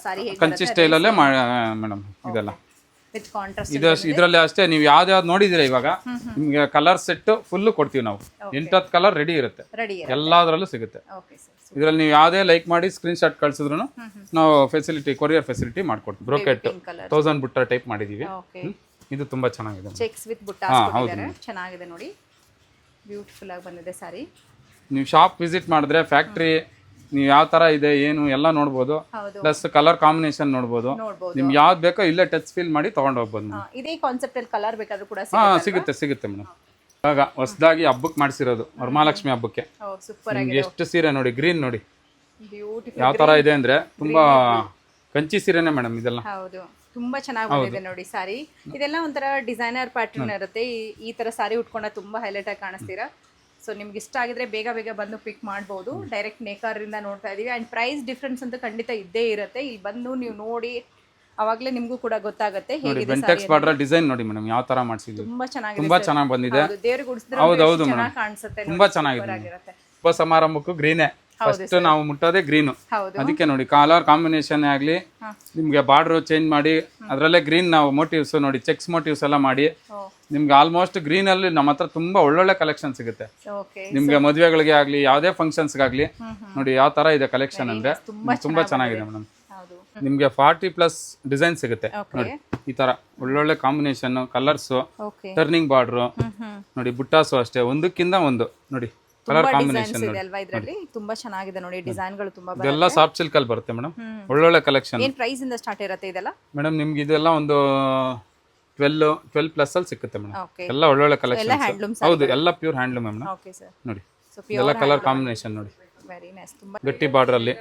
ಸಾರಿ ಹೇಗೆ ಕಂಚಿ ಸ್ಟೈಲ್ ಅಲ್ಲೇ ಮೇಡಮ್ ಇದೆಲ್ಲ. With contrast. ಇದರಲ್ಲಿ ಅಷ್ಟೇ ನೀವು ಯಾವ್ದು ನೋಡಿದಿರ ಇವಾಗ ನಿಮ್ಗೆ ಕಲರ್ ಸೆಟ್ ಫುಲ್ ಕೊಡ್ತೀವಿ ನಾವು. 8 ಕಲರ್ ರೆಡಿ ಇರುತ್ತೆ. ರೆಡಿ ಎಲ್ಲದರಲ್ಲೂ ಸಿಗುತ್ತೆ. Okay sir. ಇದರಲ್ಲಿ ನೀವು ಯಾವುದೇ ಲೈಕ್ ಮಾಡಿ ಸ್ಕ್ರೀನ್ ಶಾಟ್ ಕಳ್ಸಿದ್ರು ನಾವು ಫೆಸಿಲಿಟಿ ಕೊರಿಯರ್ ಫೆಸಿಲಿಟಿ ಮಾಡ್ಕೊಡ್ತೀವಿ. ಬ್ರೋಕೆಟ್ 1000 ಬುಟ್ಟ ಟೈಪ್ ಮಾಡಿದೀವಿ. ಇದು ತುಂಬಾ ಚೆನ್ನಾಗಿದೆ. ಚೆಕ್ಸ್ ವಿತ್ ಬುಟ್ಟಾಸ್ ಕೊಟ್ಟಿದ್ದಾರೆ. ಚೆನ್ನಾಗಿದೆ ನೋಡಿ. ಬ್ಯೂಟಿಫುಲ್ ಆಗಿ ಬಂದಿದೆ ಸಾರಿ. ನೀವು ಶಾಪ್ ವಿಸಿಟ್ ಮಾಡಿದ್ರೆ ಫ್ಯಾಕ್ಟ್ರಿ ನೀವು ಯಾವ ತರ ಇದೆ ಏನು ಎಲ್ಲ ನೋಡ್ಬೋದು. ಪ್ಲಸ್ ಕಲರ್ ಕಾಂಬಿನೇಷನ್ ನೋಡ್ಬೋದು. ನಿಮ್ಗೆ ಯಾವ್ದು ಬೇಕೋ ಇಲ್ಲೇ ಟಚ್ ಫೀಲ್ ಮಾಡಿ ತಗೊಂಡು ಹೋಗ್ಬೋದು. ಇದೇ ಕಾನ್ಸೆಪ್ಟ್ ಅಲ್ಲಿ ಕಲರ್ ಬೇಕಾದ್ರೂ ಕೂಡ ಸಿಗುತ್ತೆ ಮೇಡಮ್. ಇವಾಗ ಹೊಸದಾಗಿ ಹಬ್ಬಕ್ಕೆ ಮಾಡಿಸಿರೋದು ವರಮಹಾಲಕ್ಷ್ಮಿ ಹಬ್ಬಕ್ಕೆ. ಸೂಪರ್ ನಿಮ್ಗೆ ಎಷ್ಟು ಸೀರೆ ನೋಡಿ. ಗ್ರೀನ್ ನೋಡಿ ಬ್ಯೂಟಿಫುಲ್ ಯಾವ ತರ ಇದೆ ಅಂದ್ರೆ ತುಂಬಾ ಕಂಚಿ ಸೀರೆನೇ ಮೇಡಮ್ ಇದೆಲ್ಲ. ಹೌದು, ತುಂಬಾ ಚೆನ್ನಾಗಿ ಬಂದಿದೆ ನೋಡಿ ಸಾರಿ. ಇದೆಲ್ಲ ಒಂಥರ ಡಿಸೈನರ್ ಪ್ಯಾಟರ್ನ್ ಇರುತ್ತೆ. ಈ ತರ ಸಾರಿ ಉಟ್ಕೊಂಡ ತುಂಬಾ ಹೈಲೈಟ್ ಆಗಿ ಕಾಣಿಸ್ತೀರಾ. ಸೊ ನಿಮ್ಗೆ ಇಷ್ಟ ಆಗಿದ್ರೆ ಬೇಗ ಬೇಗ ಬಂದು ಪಿಕ್ ಮಾಡ್ಬೋದು. ಡೈರೆಕ್ಟ್ ನೇಕಾರರಿಂದ ನೋಡ್ತಾ ಇದೀವಿ. ಅಂಡ್ ಪ್ರೈಸ್ ಡಿಫ್ರೆನ್ಸ್ ಅಂತ ಖಂಡಿತ ಇದ್ದೇ ಇರುತ್ತೆ. ಇಲ್ಲಿ ಬಂದು ನೀವು ನೋಡಿ ಅವಾಗಲೇ ನಿಮಗೂ ಕೂಡ ಗೊತ್ತಾಗುತ್ತೆ ಹೇಗಿದೆ. ಬೆಂಟೆಕ್ಸ್ ಬಾರ್ಡರ್ ಡಿಸೈನ್ ನೋಡಿ ಮೇಡಮ್ ಯಾವ ತರ ಮಾಡಿಸಿದ್ವಿ. ತುಂಬಾ ಚೆನ್ನಾಗಿದೆ. ತುಂಬಾ ಚೆನ್ನಾಗಿ ಬಂದಿದೆ. ದೇವರಿಗೆ ಉಡಿಸಿದ್ರೆ ಹೌದು ಚೆನ್ನಾಗಿ ಕಾಣಿಸುತ್ತೆ. ತುಂಬಾ ಚೆನ್ನಾಗಿದೆ. ಉಪ ಸಮಾರಂಭಕ್ಕೂ ಗ್ರೀನೇ ಫಸ್ಟ್ ನಾವು ಮುಟ್ಟೋದೇ ಗ್ರೀನು. ಹೌದು ಅದಕ್ಕೆ ನೋಡಿ ಕಲರ್ ಕಾಂಬಿನೇಷನ್ ಆಗ್ಲಿ ನಿಮ್ಗೆ ಬಾರ್ಡರ್ ಚೇಂಜ್ ಮಾಡಿ ಅದರಲ್ಲೇ ಗ್ರೀನ್ ನಾವು ಮೋಟಿವ್ಸ್ ನೋಡಿ ಚೆಕ್ಸ್ ಮೋಟಿವ್ಸ್ ಎಲ್ಲ ಮಾಡಿ ನಿಮ್ಗೆ ಆಲ್ಮೋಸ್ಟ್ ಗ್ರೀನ್ ಅಲ್ಲಿ ನಮ್ಮ ಹತ್ರ ತುಂಬಾ ಒಳ್ಳೊಳ್ಳೆ ಕಲೆಕ್ಷನ್ ಸಿಗುತ್ತೆ. ಓಕೆ ನಿಮ್ಗೆ ಮದುವೆಗಳಿಗೆ ಆಗ್ಲಿ ಯಾವುದೇ ಫಂಕ್ಷನ್ಸ್ಗಾಗ್ಲಿ ನೋಡಿ ಯಾವ ತರ ಇದೆ ಕಲೆಕ್ಷನ್ ಅಂದ್ರೆ ತುಂಬಾ ಚೆನ್ನಾಗಿದೆ ಮೇಡಮ್. ಹೌದು ನಿಮ್ಗೆ 40+ ಡಿಸೈನ್ ಸಿಗುತ್ತೆ ನೋಡಿ ಈ ತರ ಒಳ್ಳೊಳ್ಳೆ combination colours okay turning border ನೋಡಿ ಬುಟ್ಟಾಸು ಅಷ್ಟೇ ಒಂದಕ್ಕಿಂತ ಒಂದು ನೋಡಿ ಕಲರ್ ಕಾಂಬಿನೇಷನ್ ಇದೆ ಅಲ್ವಾ ಇದ್ರಲ್ಲಿ ತುಂಬಾ ಚೆನ್ನಾಗಿದೆ ನೋಡಿ ಡಿಸೈನ್ಗಳು ತುಂಬಾ ಇದೆಲ್ಲ ಸಾಫ್ಟ್ ಸಿಲ್ಕ್ ಅಲ್ಲಿ ಬರುತ್ತೆ ಮೇಡಮ್. ಒಳ್ಳೊಳ್ಳೆ ಕಲೆಕ್ಷನ್. ಏನ್ ಪ್ರೈಸ್ ಇಂದ ಸ್ಟಾರ್ಟ್ ಇರುತ್ತೆ ಇದೆಲ್ಲ? ಮೇಡಮ್ ನಿಮ್ಗೆ ಇದೆಲ್ಲ ಒಂದು 12+ ಅಲ್ಲಿ ಸಿಗುತ್ತೆ ಮೇಡಮ್. ಓಕೆ ಎಲ್ಲ ಒಳ್ಳೊಳ್ಳೆ ಹ್ಯಾಂಡ್ಲೂಮ್ ಕಲೆಕ್ಷನ್. ಹೌದು ಎಲ್ಲ pure handloom madam. Okay sir ನೋಡಿ ಸೊ ಎಲ್ಲ ಕಲರ್ ಕಾಂಬಿನೇಷನ್ ನೋಡಿ ವೆರಿ ನೈಸ್ ತುಂಬಾ ಗಟ್ಟಿ ಬಾರ್ಡರ್ ಅಲ್ಲಿ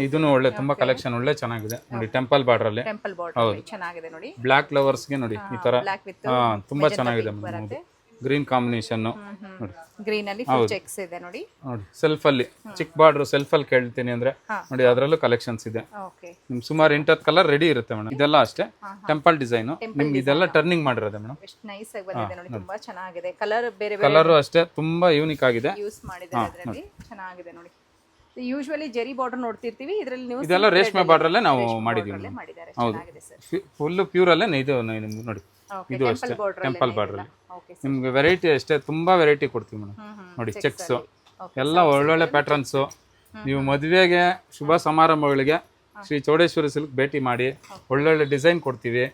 ಇದನ್ನು ಒಳ್ಳೆ ತುಂಬಾ ಕಲೆಕ್ಷನ್ ಒಳ್ಳೆ ಚೆನ್ನಾಗಿದೆ ನೋಡಿ. ಟೆಂಪಲ್ ಬಾರ್ಡರ್ ಅಲ್ಲಿ ಟೆಂಪಲ್ ಬಾರ್ಡರ್ ಚೆನ್ನಾಗಿದೆ ನೋಡಿ. ಬ್ಲಾಕ್ ಲವರ್ಸ್ಗೆ ನೋಡಿ ಈ ತರ ಬ್ಲಾಕ್ ವಿತ್ ತುಂಬಾ ಚೆನ್ನಾಗಿದೆ ಮೇಡಮ್. ಗ್ರೀನ್ ಕಾಂಬಿನೇಷನ್ ನೋಡಿ ಗ್ರೀನ್ ಅಲ್ಲಿ ಫುಲ್ ಚೆಕ್ಸ್ ಇದೆ ನೋಡಿ. ನೋಡಿ ಸೆಲ್ಫ್ ಅಲ್ಲಿ ಚಿಕ್ಕ ಬಾರ್ಡರ್ ಸೆಲ್ಫ್ ಅಲ್ಲಿ ಕೇಳ್ತೀನಿ ಅಂದ್ರೆ ನೋಡಿ ಅದರಲ್ಲೂ ಕಲೆಕ್ಷನ್ಸ್ ಇದೆ. ಓಕೆ ನಿಮ್ ಸುಮಾರು 8 ಕಲರ್ ರೆಡಿ ಇರುತ್ತೆ ಮೇಡಮ್. ಇದೆಲ್ಲ ಅಷ್ಟೇ ಟೆಂಪಲ್ ಡಿಸೈನ್ ನಿಮ್ಗೆ ಇದೆಲ್ಲ ಟರ್ನಿಂಗ್ ಮಾಡಿರೋದೆ ಮೇಡಮ್. ಎಷ್ಟು ನೈಸ್ ಆಗಿ ಬಂದಿದೆ ನೋಡಿ. ತುಂಬಾ ಚೆನ್ನಾಗಿದೆ ಕಲರ್ ಬೇರೆ ಬೇರೆ ಕಲರ್ ಅಷ್ಟೇ ತುಂಬಾ ಯೂನಿಕ್ ಆಗಿದೆ ಯೂಸ್ ಮಾಡಿದ್ದಾರೆ ಅದರಲ್ಲಿ ಚೆನ್ನಾಗಿದೆ ನೋಡಿ. ಯೂಶುವಲಿ ಜೆರಿ ಬಾರ್ಡರ್ ನೋಡ್ತಿರ್ತೀವಿ ಇದರಲ್ಲಿ ನೀವು ಇದೆಲ್ಲ ರೇಷ್ಮೆ ಬಾರ್ಡರ್ ಅಲ್ಲೇ ನಾವು ಮಾಡಿದೀವಿ. ಮಾಡಿದ್ದಾರೆ ಚೆನ್ನಾಗಿದೆ ಸರ್. ಫುಲ್ ಪ್ಯೂರ್ ಅಲ್ಲೇ ಇದು ನಿಮ್ಗೆ ನೋಡಿ ಇದು ಅಷ್ಟೇ ಟೆಂಪಲ್ ಬಾರ್ಡರ್ ಅಲ್ಲಿ ನಿಮ್ಗೆ ವೆರೈಟಿ ಅಷ್ಟೇ ತುಂಬಾ ವೆರೈಟಿ ಕೊಡ್ತೀವಿ ಮೇಡಮ್. ನೋಡಿ ಚೆಕ್ಸ್ ಎಲ್ಲ ಒಳ್ಳೊಳ್ಳೆ ಪ್ಯಾಟರ್ನ್ಸ್. ನೀವು ಮದುವೆಗೆ ಶುಭ ಸಮಾರಂಭಗಳಿಗೆ ಶ್ರೀ ಚೌಡೇಶ್ವರಿ ಸಿಲ್ಕ್ ಭೇಟಿ ಮಾಡಿ ಒಳ್ಳೊಳ್ಳೆ ಡಿಸೈನ್ ಕೊಡ್ತೀವಿ.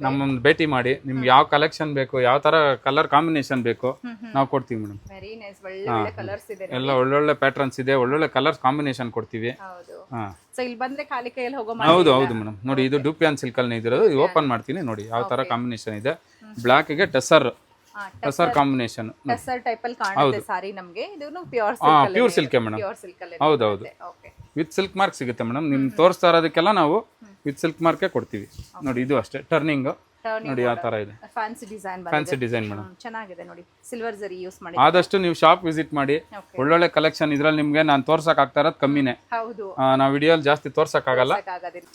ನಮ್ಮನ್ನು ಭೇಟಿ ಮಾಡಿ ನಿಮ್ಗೆ ಯಾವ ಕಲೆಕ್ಷನ್ ಬೇಕು ಯಾವ ತರ ಕಲರ್ ಕಾಂಬಿನೇಷನ್ ಬೇಕು ನಾವು ಕೊಡ್ತೀವಿ ಮೇಡಮ್. ವೆರಿ ನೈಸ್ ಒಳ್ಳೆ ಕಲರ್ಸ್ ಇದೆ ಎಲ್ಲ ಒಳ್ಳೊಳ್ಳೆ ಪ್ಯಾಟರ್ನ್ಸ್ ಇದೆ ಒಳ್ಳೊಳ್ಳೆ ಕಲರ್ ಕಾಂಬಿನೇಷನ್ ಕೊಡ್ತೀವಿ. ಹೌದು ಹಾ ಸೊ ಇಲ್ಲಿ ಬಂದ್ರೆ ಖಾಲಿ ಕೈಯಲ್ಲಿ ಹೋಗೋ ಹೌದು ಹೌದು ಮೇಡಮ್. ನೋಡಿ ಇದು ಡೂಪಿಯಾನ್ ಸಿಲ್ಕ್ ಅಲ್ಲಿ ಇದಿರೋದು. ಇದು ಓಪನ್ ಮಾಡ್ತೀನಿ ನೋಡಿ ಯಾವ ತರ ಕಾಂಬಿನೇಷನ್ ಇದೆ. ಬ್ಲಾಕ್ ಗೆ ಟೆಸರ್ ಕಾಂಬಿನೇಷನ್ ಟೆಸರ್ ಟೈಪ್ ಅಲ್ಲಿ ಕಾಣುತ್ತೆ ಸಾರಿ ನಮಗೆ. ಇದು pure silk pure silk madam. Pure silk ಅಲ್ಲಿ ಹೌದು ಹೌದು ಓಕೆ ವಿತ್ ಸಿಲ್ಕ್ ಮಾರ್ಕ್ ಸಿಗುತ್ತೆ ಮೇಡಮ್. ನಿಮ್ ತೋರಿಸ್ತಾ ಇರೋದಕ್ಕೆಲ್ಲ ನಾವು ವಿತ್ ಸಿಲ್ಕ್ ಮಾರ್ಕೆ ಕೊಡ್ತೀವಿ. ನೋಡಿ ಇದು ಅಷ್ಟೇ ಟರ್ನಿಂಗ್ ನೋಡಿ ಯಾವ ತರ ಇದೆ fancy design fancy design madam. ಚೆನ್ನಾಗಿದೆ ನೋಡಿ ಸಿಲ್ವರ್ ಜರಿ ಯೂಸ್ ಮಾಡಿ. ಆದಷ್ಟು ನೀವು ಶಾಪ್ ವಿಸಿಟ್ ಮಾಡಿ ಒಳ್ಳೊಳ್ಳೆ ಕಲೆಕ್ಷನ್. ಇದ್ರಲ್ಲಿ ನಿಮ್ಗೆ ನಾನು ತೋರ್ಸಕ್ ಆಗ್ತಾ ಇರೋದು ಕಮ್ಮಿನೇ. ಹೌದು ನಾವು ವಿಡಿಯೋಲಿ ಜಾಸ್ತಿ ತೋರ್ಸಕ್ ಆಗಲ್ಲ.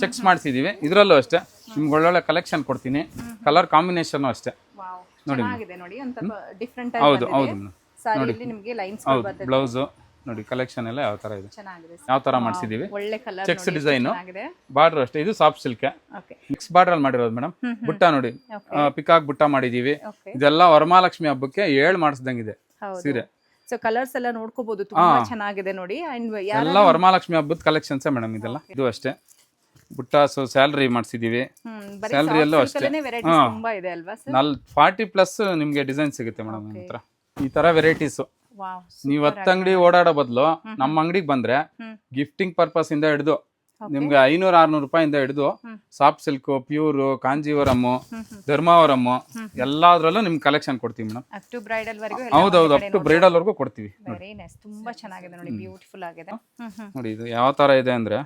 ಚೆಕ್ಸ್ ಮಾಡ್ಸಿದೀವಿ ಇದ್ರಲ್ಲೂ ಅಷ್ಟೇ ನಿಮ್ಗೆ ಒಳ್ಳೊಳ್ಳೆ ಕಲೆಕ್ಷನ್ ಕೊಡ್ತೀನಿ. ಕಲರ್ ಕಾಂಬಿನೇಷನ್ ಅಷ್ಟೇ ವಾವ್ ಚೆನ್ನಾಗಿದೆ ನೋಡಿ. ಅಂತ ಡಿಫರೆಂಟ್ ಹೌದು ಹೌದು ಮೇಡಮ್. ಸಾರಿಯಲ್ಲಿ ನಿಮಗೆ ಲೈನ್ಸ್ ಬರ್ತದೆ. ಬ್ಲೌಸ್ ನೋಡಿ ಕಲೆಕ್ಷನ್ ಎಲ್ಲ ಯಾವ ತರ ಇದೆ ಚೆನ್ನಾಗಿದೆ ಯಾವ ತರ ಮಾಡ್ಸಿದೀವಿ. ಒಳ್ಳೆ ಕಲರ್ ಚೆಕ್ಸ್ ಡಿಸೈನ್ ಚೆನ್ನಾಗಿದೆ. ಬಾರ್ಡರ್ ಅಷ್ಟೇ ಇದು soft silk okay mix border ಅಲ್ಲಿ ಮಾಡಿರೋದು ಮೇಡಮ್. ಬುಟ್ಟ ನೋಡಿ ಪಿಕಾಕ್ ಬುಟ್ಟ ಮಾಡಿದೀವಿ. ಓಕೆ ಇದೆಲ್ಲ ವರಮಹಾಲಕ್ಷ್ಮಿ ಹಬ್ಬಕ್ಕೆ 7 ಮಾಡಿಸ್ದಂಗಿದೆ ಸೀರೆ. ಸೊ ಕಲರ್ಸ್ ಎಲ್ಲ ನೋಡ್ಕೋಬಹುದು ತುಂಬಾ ಚೆನ್ನಾಗಿದೆ ನೋಡಿ. ಅಂಡ್ ಎಲ್ಲ ವರಮಹಾಲಕ್ಷ್ಮಿ ಹಬ್ಬದ ಕಲೆಕ್ಷನ್ಸ್ ಮೇಡಮ್ ಇದೆಲ್ಲ. ಇದು ಅಷ್ಟೇ ಬುಟ್ಟಾಸು ಸ್ಯಾಲರಿ ಮಾಡಿಸಿದೀವಿ. ಸ್ಯಾಲರಿಯಲ್ಲೂ ಅಷ್ಟೇ ವೆರೈಟೀಸ್ ತುಂಬಾ ಇದೆ ಅಲ್ವಾ ಸರ್? 40+ ನಿಮ್ಗೆ ಡಿಸೈನ್ ಸಿಗುತ್ತೆ ಮೇಡಮ್. ನಮ್ಮ ಹತ್ರ ಈ ತರ ವೆರೈಟೀಸ್. ವಾವ್ ನೀವ್ 10 ಅಂಗಡಿ ಓಡಾಡೋ ಬದಲು ನಮ್ಮ ಅಂಗಡಿಗೆ ಬಂದ್ರೆ ಗಿಫ್ಟಿಂಗ್ ಪರ್ಪಸ್ ಇಂದ ಹಿಡಿದು ನಿಮ್ಗೆ 500-600 ರೂಪಾಯಿಂದ ಹಿಡಿದು soft silk pure Kanjeevaram Dharmavaram ಎಲ್ಲಾದ್ರಲ್ಲೂ ನಿಮ್ಗೆ ಕಲೆಕ್ಷನ್ ಕೊಡ್ತೀವಿ ಮೇಡಮ್. ಅಪ್ ಟು ಬ್ರೈಡಲ್ ವರೆಗೂ ಹೌದೌದು ಅಪ್ ಟು ಬ್ರೈಡಲ್ ವರ್ಗೂ ಕೊಡ್ತೀವಿ. ವೆರಿ ನೈಸ್ ತುಂಬಾ ಚೆನ್ನಾಗಿದೆ ನೋಡಿ ಬ್ಯೂಟಿಫುಲ್ ಆಗಿದೆ. ನೋಡಿ ಇದು ಯಾವ ತರ ಇದೆ ಅಂದ್ರೆ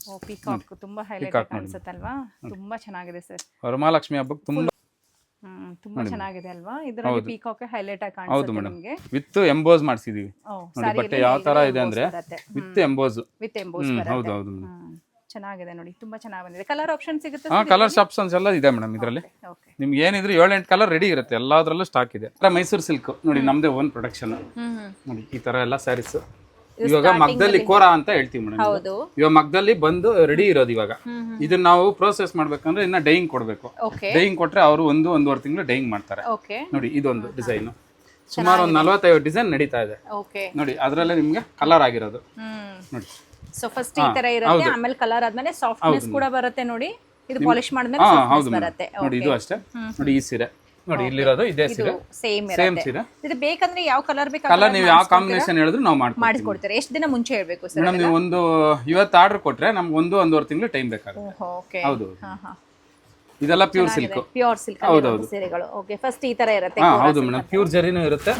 ಓ ಪಿಕಾಕ್ ತುಂಬಾ ಹೈಲೈಟ್ ಕಾಣಿಸುತ್ತಲ್ವಾ? ತುಂಬಾ ಚೆನ್ನಾಗಿದೆ ಸರ್. ವರಮಹಾಲಕ್ಷ್ಮಿ ಹಬ್ಬಕ್ಕೆ ತುಂಬಾ ಚೆನ್ನಾಗಿದೆ ಅಲ್ವಾ? ಇದರಲ್ಲಿ ಪಿಕಾಕ್ ಹೈಲೈಟ್ ಆಗಿ ಕಾಣಿಸುತ್ತೆ ನಿಮಗೆ. ವಿತ್ ಎಂಬೋಸ್ ಮಾಡಿಸಿದೀವಿ ನೋಡಿ. ಬಟ್ಟೆ ಯಾವ ತರ ಇದೆ ಅಂದ್ರೆ ವಿತ್ ಎಂಬೋಸ್ ಹೌದು ಹೌದು ಚೆನ್ನಾಗಿದೆ ನೋಡಿ. ತುಂಬಾ ಚೆನ್ನಾಗಿ ಬಂದಿದೆ. ಕಲರ್ ಆಪ್ಷನ್ ಸಿಗುತ್ತೆ? ಕಲರ್ ಆಪ್ಷನ್ಸ್ ಎಲ್ಲ ಇದೆ ಮೇಡಮ್ ಇದರಲ್ಲಿ. ನಿಮ್ಗೆ ಏನಿದ್ರು 7-8 ಕಲರ್ ರೆಡಿ ಇರುತ್ತೆ. ಎಲ್ಲಾದ್ರಲ್ಲೂ ಸ್ಟಾಕ್ ಇದೆ. ಮೈಸೂರು ಸಿಲ್ಕ್ ನೋಡಿ ನಮ್ದೇ ಓನ್ ಪ್ರೊಡಕ್ಷನ್ ನೋಡಿ. ಈ ತರ ಎಲ್ಲ ಸ್ಯಾರೀಸ್ ಇವಾಗ ಮಗ್ದಲ್ಲಿ ಕೋರಾ ಅಂತ ಹೇಳ್ತೀವಿ ಮೇಡಮ್. ಇವಾಗ ಮಗ್ದಲ್ಲಿ ಬಂದು ರೆಡಿ ಇರೋದು. ಇವಾಗ ಇದನ್ನ ನಾವು ಪ್ರೋಸೆಸ್ ಮಾಡ್ಬೇಕಂದ್ರೆ ಇನ್ನ ಡೈಯಿಂಗ್ ಕೊಡ್ಬೇಕು. ಡೈಯಿಂಗ್ ಕೊಟ್ರೆ ಅವರು 1-1.5 ತಿಂಗಳು ಡೈಯಿಂಗ್ ಮಾಡ್ತಾರೆ. ನೋಡಿ ಇದೊಂದು ಡಿಸೈನ್ ಸುಮಾರು ಒಂದು 45 ಡಿಸೈನ್ ನಡೀತಾ ಇದೆ ನೋಡಿ. ಅದ್ರಲ್ಲೇ ನಿಮ್ಗೆ ಕಲರ್ ಆಗಿರೋದು ನೋಡಿ. ಸೊ ಫಸ್ಟ್ ಈ ತರ ಇರುತ್ತೆ, ಆಮೇಲೆ ಕಲರ್ ಆದ್ಮೇಲೆ ಸಾಫ್ಟ್ನೆಸ್ ಕೂಡ ಬರುತ್ತೆ ನೋಡಿ. ಇದು ಪಾಲಿಶ್ ಮಾಡಿದ್ಮೇಲೆ ಸಾಫ್ಟ್ನೆಸ್ ಬರುತ್ತೆ. ನೋಡಿ ಇದು ಅಷ್ಟೇ ನೋಡಿ. ಈ ಸೀರೆ ನೋಡಿ ಇಲ್ಲಿರೋದು ಇದೇ ಸೀರೆ ಸೇಮ್ ಸೀರೆ. ಇದು ಬೇಕಂದ್ರೆ ಯಾವ ಕಲರ್ ಬೇಕು ಕಲರ್ ನೀವು ಯಾವ ಕಾಂಬಿನೇಷನ್ ಹೇಳಿದ್ರು ನಾವು ಮಾಡಿಸ್ಕೊಡ್ತೀರಾ? ಎಷ್ಟು ದಿನ ಮುಂಚೆ ಹೇಳ್ಬೇಕು ಸರ್? ಮೇಡಮ್ ನೀವು ಒಂದು ಇವತ್ತು ಆರ್ಡರ್ ಕೊಟ್ರೆ ನಮ್ಗೆ 1-1.5 ತಿಂಗಳು ಟೈಮ್ ಬೇಕಾಗುತ್ತೆ. ಹೌದು ಇದೆಲ್ಲ ಪ್ಯೂರ್ ಸಿಲ್ಕ್. ಪ್ಯೂರ್ ಸಿಲ್ಕ್ ಹೌದೌದು ಸೀರೆಗಳು. ಓಕೆ ಫಸ್ಟ್ ಈ ತರ ಇರುತ್ತೆ. ಹೌದು ಮೇಡಮ್ ಪ್ಯೂರ್ ಜರಿನೂ ಇರುತ್ತೆ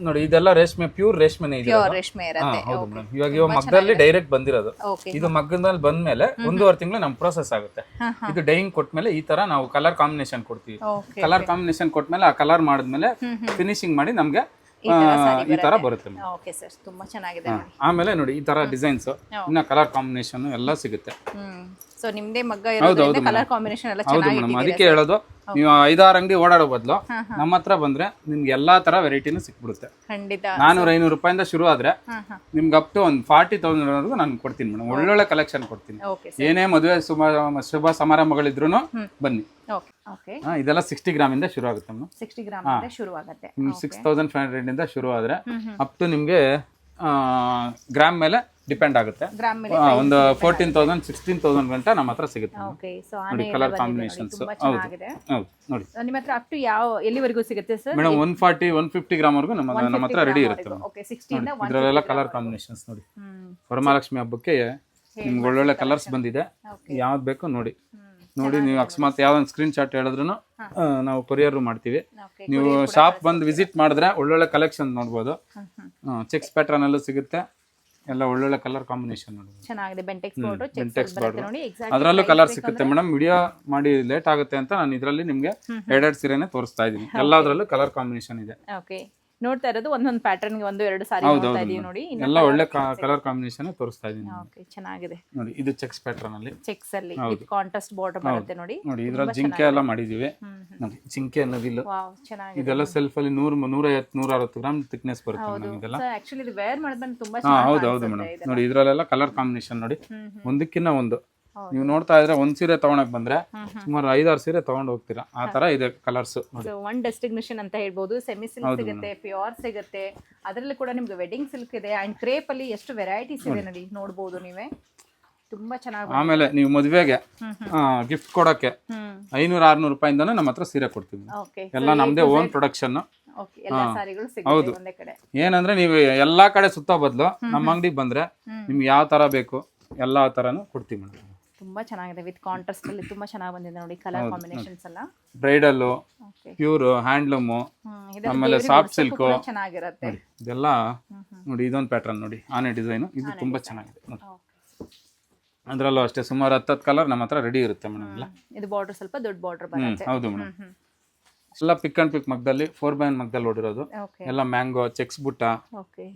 ನೋಡಿ. ಇದೆಲ್ಲ ರೇಷ್ಮೆ ಪ್ಯೂರ್ ರೇಷ್ಮೆನೇ ಇದೆ. ಪ್ಯೂರ್ ರೇಷ್ಮೆ ಇರುತ್ತೆ. ಹೌದು ಮೇಡಮ್. ಇವಾಗ ಮಗ್ಗದಲ್ಲಿ ಡೈರೆಕ್ಟ್ ಬಂದಿರೋದು. ಇದು ಮಗ್ಗದಲ್ಲಿ ಬಂದ್ಮೇಲೆ 1.5 ತಿಂಗಳು ನಮ್ ಪ್ರೋಸೆಸ್ ಆಗುತ್ತೆ. ಇದು ಡೈಯಿಂಗ್ ಕೊಟ್ಮೇಲೆ ಈ ತರ ನಾವು ಕಲರ್ ಕಾಂಬಿನೇಷನ್ ಕೊಡ್ತೀವಿ. ಕಲರ್ ಕಾಂಬಿನೇಷನ್ ಕೊಟ್ಮೇಲೆ ಆ ಕಲರ್ ಮಾಡಿದ್ಮೇಲೆ ಫಿನಿಶಿಂಗ್ ಮಾಡಿ ನಮ್ಗೆ ಈ ತರ ಬರುತ್ತೆ. ಓಕೆ ಸರ್ ತುಂಬಾ ಚೆನ್ನಾಗಿದೆ. ಆಮೇಲೆ ನೋಡಿ ಈ ತರ ಡಿಸೈನ್ಸ್ ಇನ್ನ ಕಲರ್ ಕಾಂಬಿನೇಷನ್ ಎಲ್ಲ ಸಿಗುತ್ತೆ. ಸೊ ನಿಮ್ದೇ ಮಗ್ಗ ಇರೋದ್ರಿಂದ ಕಲರ್ ಕಾಂಬಿನೇಷನ್ ಎಲ್ಲ ಚೆನ್ನಾಗಿದೆ. ಅದಕ್ಕೆ ಹೇಳೋದು ನೀವು 5-6 ಅಂಗಡಿ ಓಡಾಡೋ ಬದಲು ನಮ್ಮ ಹತ್ರ ಬಂದ್ರೆ ನಿಮ್ಗೆ ಎಲ್ಲಾ ತರ ವೆರೈಟಿನೂ ಸಿಕ್ಬಿಡುತ್ತೆ. ಖಂಡಿತ 400-500 ರೂಪಾಯಿಂದ ಶುರು ಆದ್ರೆ ನಿಮ್ಗೆ ಅಪ್ ಟು ಒಂದು 40,000 ವರೆಗೂ ನಾನು ಕೊಡ್ತೀನಿ ಮೇಡಮ್. ಒಳ್ಳೊಳ್ಳೆ ಕಲೆಕ್ಷನ್ ಕೊಡ್ತೀನಿ. ಏನೇ ಮದುವೆ ಶುಭ ಸಮಾರಂಭಗಳಿದ್ರು ಬನ್ನಿ. ಇದೆಲ್ಲ 60 ಗ್ರಾಮಿಂದ ಶುರು ಆಗುತ್ತೆ ಮೇಡಮ್. 60 ಗ್ರಾಮ್ ಶುರು ಆಗುತ್ತೆ. 6500 ಇಂದ ಶುರು ಆದ್ರೆ ಅಪ್ ಟು ನಿಮ್ಗೆ ಗ್ರಾಮ್ ಮೇಲೆ ಡಿಪೆಂಡ್ ಆಗುತ್ತೆ. ಒಂದು 14,000 16,000 ಗಂಟ ನಮ್ಮ ಹತ್ರ ಸಿಗುತ್ತೆ ನೋಡಿ. ಕಲರ್ ಕಾಂಬಿನೇಷನ್ಸ್ ಹೌದು ನೋಡಿ. ನಿಮ್ಮ ಹತ್ರ ಅಪ್ ಟು ಯಾವ ಎಲ್ಲಿವರೆಗೂ ಸಿಗುತ್ತೆ ಸರ್ ಮೇಡಮ್? 140-150 ಗ್ರಾಮ್ ವರೆಗೂ ನಮ್ಮ ಹತ್ರ ರೆಡಿ ಇರುತ್ತೆ. ಇದರಲ್ಲೆಲ್ಲ ಕಲರ್ ಕಾಂಬಿನೇಷನ್ಸ್ ನೋಡಿ. ವರಮಹಾಲಕ್ಷ್ಮಿ ಹಬ್ಬಕ್ಕೆ ನಿಮ್ಗೆ ಒಳ್ಳೊಳ್ಳೆ ಕಲರ್ಸ್ ಬಂದಿದೆ. ಯಾವ್ದು ಬೇಕು ನೋಡಿ. ನೀವು ಅಕಸ್ಮಾತ್ ಯಾವ್ದೊಂದು ಸ್ಕ್ರೀನ್ ಶಾಟ್ ಹೇಳಿದ್ರು ನಾವು ಕೊರಿಯರ್ ಮಾಡ್ತೀವಿ. ನೀವು ಶಾಪ್ ಬಂದು ವಿಸಿಟ್ ಮಾಡಿದ್ರೆ ಒಳ್ಳೊಳ್ಳೆ ಕಲೆಕ್ಷನ್ ನೋಡ್ಬೋದು. ಚೆಕ್ಸ್ ಪ್ಯಾಟರ್ನ್ ಅಲ್ಲೂ ಸಿಗುತ್ತೆ. ಎಲ್ಲ ಒಳ್ಳೊಳ್ಳೆ ಕಲರ್ ಕಾಂಬಿನೇಷನ್ ಚೆನ್ನಾಗಿದೆ. ಬೆಂಟೆಕ್ಸ್ ಬಾರ್ಡರ್ ಅದರಲ್ಲೂ ಕಲರ್ ಸಿಗುತ್ತೆ ಮೇಡಮ್. ವಿಡಿಯೋ ಮಾಡಿ ಲೇಟ್ ಆಗುತ್ತೆ ಅಂತ ನಾನು ಇದರಲ್ಲಿ ನಿಮ್ಗೆ ಎರಡೆರಡು ಸೀರೆನೆ ತೋರಿಸ್ತಾ ಇದ್ದೀನಿ. ಎಲ್ಲದರಲ್ಲೂ ಕಲರ್ ಕಾಂಬಿನೇಷನ್ ಇದೆ. ನೋಡ್ತಾ ಇರೋದು ಒಂದೊಂದು ಪ್ಯಾಟರ್ನ್ ಗೆ 1-2 ಸಾರಿ ನೋಡ್ತಾ ಇದೀವಿ ನೋಡಿ. ಎಲ್ಲ ಒಳ್ಳೆ ಕಲರ್ ಕಾಂಬಿನೇಷನ್ ತೋರಿಸ್ತಾ ಇದೀನಿ. ಓಕೆ ಚೆನ್ನಾಗಿದೆ ನೋಡಿ. ಇದು ಚೆಕ್ಸ್ ಪ್ಯಾಟರ್ನ್ ಅಲ್ಲಿ ಚೆಕ್ಸ್ ಅಲ್ಲಿ ವಿತ್ ಕಾಂಟ್ರಾಸ್ಟ್ ಬಾರ್ಡರ್ ಬರುತ್ತೆ ನೋಡಿ. ನೋಡಿ ಇದರಲ್ಲಿ ಜಿಂಕೆ ಎಲ್ಲ ಮಾಡಿದೀವಿ ನೋಡಿ. ಜಿಂಕೆ ನವಿಲು ವಾವ್ ಚೆನ್ನಾಗಿದೆ. ಇದೆಲ್ಲ ಸೆಲ್ಫ್ ಅಲ್ಲಿ 100-150-160 ಗ್ರಾಮ್ ಥಿಕ್ನೆಸ್ ಬರುತ್ತೆ ಮೇಡಮ್. ಇದೆಲ್ಲ ಆಕ್ಚುಲಿ ಇದು ವೇರ್ ಮಾಡಿದ್ರೆ ತುಂಬಾ ಚೆನ್ನಾಗಿ ಹೌದು ಮೇಡಮ್. ನೋಡಿ ಇದರಲ್ಲೆಲ್ಲ ಕಲರ್ ಕಾಂಬಿನೇಷನ್ ನೋಡಿ. ಒಂದಕ್ಕಿಂತ ಒಂದು ನೀವು ನೋಡ್ತಾ ಇದ್ರೆ ಒಂದ್ ಸೀರೆ ತಗೊಳಕ್ ಬಂದ್ರೆ ಸುಮಾರು 5-6 ಸೀರೆ ತಗೊಂಡ್ ಹೋಗ್ತೀರಾ. ಆ ತರ ಇದೆ ಕಲರ್ಸ್. ಒನ್ ಡೆಸ್ಟಿನೇಷನ್ ಅಂತ ಹೇಳ್ಬೋದು. ಸೆಮಿ ಸಿಲ್ಕ್ ಸಿಗುತ್ತೆ, ಪ್ಯೂರ್ ಸಿಗುತ್ತೆ. ಅದರಲ್ಲಿ ಕೂಡ ನಿಮ್ಗೆ ವೆಡ್ಡಿಂಗ್ ಸಿಲ್ಕ್ ಇದೆ ಅಂಡ್ ಕ್ರೇಪ್ ಅಲ್ಲಿ ಎಷ್ಟು ವೆರೈಟೀಸ್ ಇದೆ ನೋಡಿ. ನೋಡಬಹುದು ನೀವೇ ತುಂಬಾ ಚೆನ್ನಾಗಿ. ಆಮೇಲೆ ನೀವು ಮದುವೆಗೆ ಗಿಫ್ಟ್ ಕೊಡಕ್ಕೆ 500-600 ರೂಪಾಯಿಂದಾನು ನಮ್ಮ ಹತ್ರ ಸೀರೆ ಕೊಡ್ತೀವಿ. ಎಲ್ಲ ನಮ್ದೇ ಓನ್ ಪ್ರೊಡಕ್ಷನ್. ಹೌದು. ಏನಂದ್ರೆ ನೀವು ಎಲ್ಲಾ ಕಡೆ ಸುತ್ತ ಬದಲು ನಮ್ಮ ಅಂಗಡಿಗೆ ಬಂದ್ರೆ ನಿಮ್ಗೆ ಯಾವ ತರ ಬೇಕು ಎಲ್ಲಾ ತರನು ಕೊಡ್ತೀವಿ ಮೇಡಮ್. ತುಂಬಾ ಚೆನ್ನಾಗಿದೆ. ವಿತ್ ಕಾಂಟ್ರಾಸ್ಟ್ ಅಲ್ಲಿ ತುಂಬಾ ಚೆನ್ನಾಗಿ ಬಂದಿದೆ ನೋಡಿ ಕಲರ್ ಕಾಂಬಿನೇಷನ್ಸ್ ಎಲ್ಲ. ಬ್ರೈಡಲ್, ಪ್ಯೂರ್, ಹ್ಯಾಂಡ್ಲೂಮ್, ಆಮೇಲೆ ಸಾಫ್ಟ್ ಸಿಲ್ಕ್ ಚೆನ್ನಾಗಿರುತ್ತೆ. ಇದೆಲ್ಲ ನೋಡಿ. ಇದೊಂದು ಪ್ಯಾಟರ್ನ್ ನೋಡಿ. ಆನೆ ಡಿಸೈನ್ ಇದು ತುಂಬಾ ಚೆನ್ನಾಗಿದೆ ನೋಡಿ. ಅದ್ರಲ್ಲೂ ಅಷ್ಟೇ ಸುಮಾರು 10 ಕಲರ್ ನಮ್ಮ ಹತ್ರ ರೆಡಿ ಇರುತ್ತೆ ಮೇಡಮ್. ಇದು ಬಾರ್ಡರ್ ಸ್ವಲ್ಪ ದೊಡ್ಡ ಬಾರ್ಡರ್ ಬರುತ್ತೆ. ಹೌದು ಮೇಡಮ್. ಎಲ್ಲ ಪಿಕ್ ಅಂಡ್ ಪಿಕ್ ಮಗ್ದಲ್ಲಿ 4x ಮಗ್ದಲ್ಲಿ ಹೊಡಿರೋದು. ಎಲ್ಲ ಮ್ಯಾಂಗೋ, ಚೆಕ್ಸ್ ಬುಟ್ಟ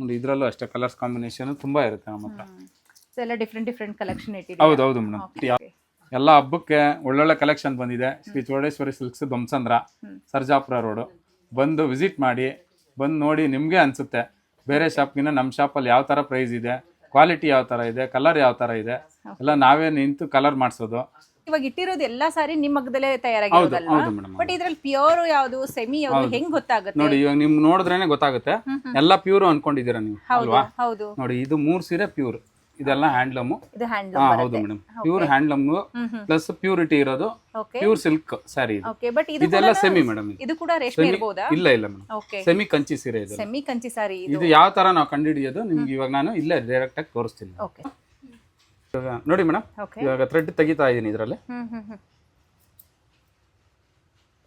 ನೋಡಿ. ಇದ್ರಲ್ಲೂ ಅಷ್ಟೇ ಕಲರ್ಸ್ ಕಾಂಬಿನೇಷನ್ ತುಂಬಾ ಇರುತ್ತೆ ನಮ್ಮ ಹತ್ರ. ಎಲ್ಲ ಡಿಫ್ರೆಂಟ್ ಕಲೆಕ್ಷನ್ ಇಟ್ಟಿದ್ದೀರಾ. ಹೌದು ಮೇಡಮ್. ಎಲ್ಲ ಹಬ್ಬಕ್ಕೆ ಒಳ್ಳೊಳ್ಳೆ ಕಲೆಕ್ಷನ್ ಬಂದಿದೆ. Shri Chowdeshwari silks, Dommasandra, Sarjapur road. ಬಂದು ವಿಸಿಟ್ ಮಾಡಿ, ಬಂದು ನೋಡಿ. ನಿಮ್ಗೆ ಅನ್ಸುತ್ತೆ ಬೇರೆ ಶಾಪ್ಗಿನ್ನ ನಮ್ಮ ಶಾಪಲ್ಲಿ ಯಾವ ತರ ಪ್ರೈಸ್ ಇದೆ, ಕ್ವಾಲಿಟಿ ಯಾವ ತರ ಇದೆ, ಕಲರ್ ಯಾವ ತರ ಇದೆ, ಎಲ್ಲ ನಾವೇ ನಿಂತು ಕಲರ್ ಮಾಡಿಸೋದು. ಇವಾಗ ಇಟ್ಟಿರೋದು ಎಲ್ಲಾ ಸಾರಿ ನಿಮ್ಮ ಮಗದಲ್ಲೇ ತಯಾರಾಗಿರೋದಲ್ವಾ? ಬಟ್ ಇದ್ರಲ್ಲಿ ಪ್ಯೂರ್ ಯಾವುದು, ಸೆಮಿ ಯಾವುದು, ಹೆಂಗ್ ಗೊತ್ತಾಗುತ್ತೆ ನೋಡಿ. ಇವಾಗ ನಿಮ್ ನೋಡಿದ್ರೇನೆ ಗೊತ್ತಾಗುತ್ತೆ. ಎಲ್ಲ ಪ್ಯೂರ್ ಅನ್ಕೊಂಡಿದ್ದೀರಾ ನೀವು ಅಲ್ವಾ? ಹೌದು ನೋಡಿ. ಇದು 3 ಸೀರೆ ಪ್ಯೂರ್. ಇದೆಲ್ಲ ಹ್ಯಾಂಡ್ಲೂಮ್. ಇದು ಹ್ಯಾಂಡ್ಲೂಮ್ ಹೌದು madam. Pure handloom plus purity ಇರೋದು ಪ್ಯೂರ್ ಸಿಲ್ಕ್ ಸ್ಯಾರಿ. ಇದೆಲ್ಲ ಸೆಮಿ ಮೇಡಮ್. ಇದು ಕೂಡ ರೇಷ್ಮೆ ಇರಬಹುದಾ? ಇಲ್ಲ ಮೇಡಮ್. ಸೆಮಿ ಕಂಚಿ ಸೀರೆ ಇದೆ. ಸೆಮಿ ಕಂಚಿ ಸಾರಿ. ಇದು ಯಾವ ತರ ನಾವು ಕಂಡುಹಿಡಿಯೋದು ನಿಮ್ಗೆ ಇವಾಗ ನಾನು ಇಲ್ಲೇ ಡೈರೆಕ್ಟ್ ಆಗಿ ತೋರಿಸ್ತೀನಿ. ನೋಡಿ ಮೇಡಮ್. ಇವಾಗ ಥ್ರೆಡ್ ತೆಗಿತಾ ಇದೀನಿ ಇದರಲ್ಲಿ.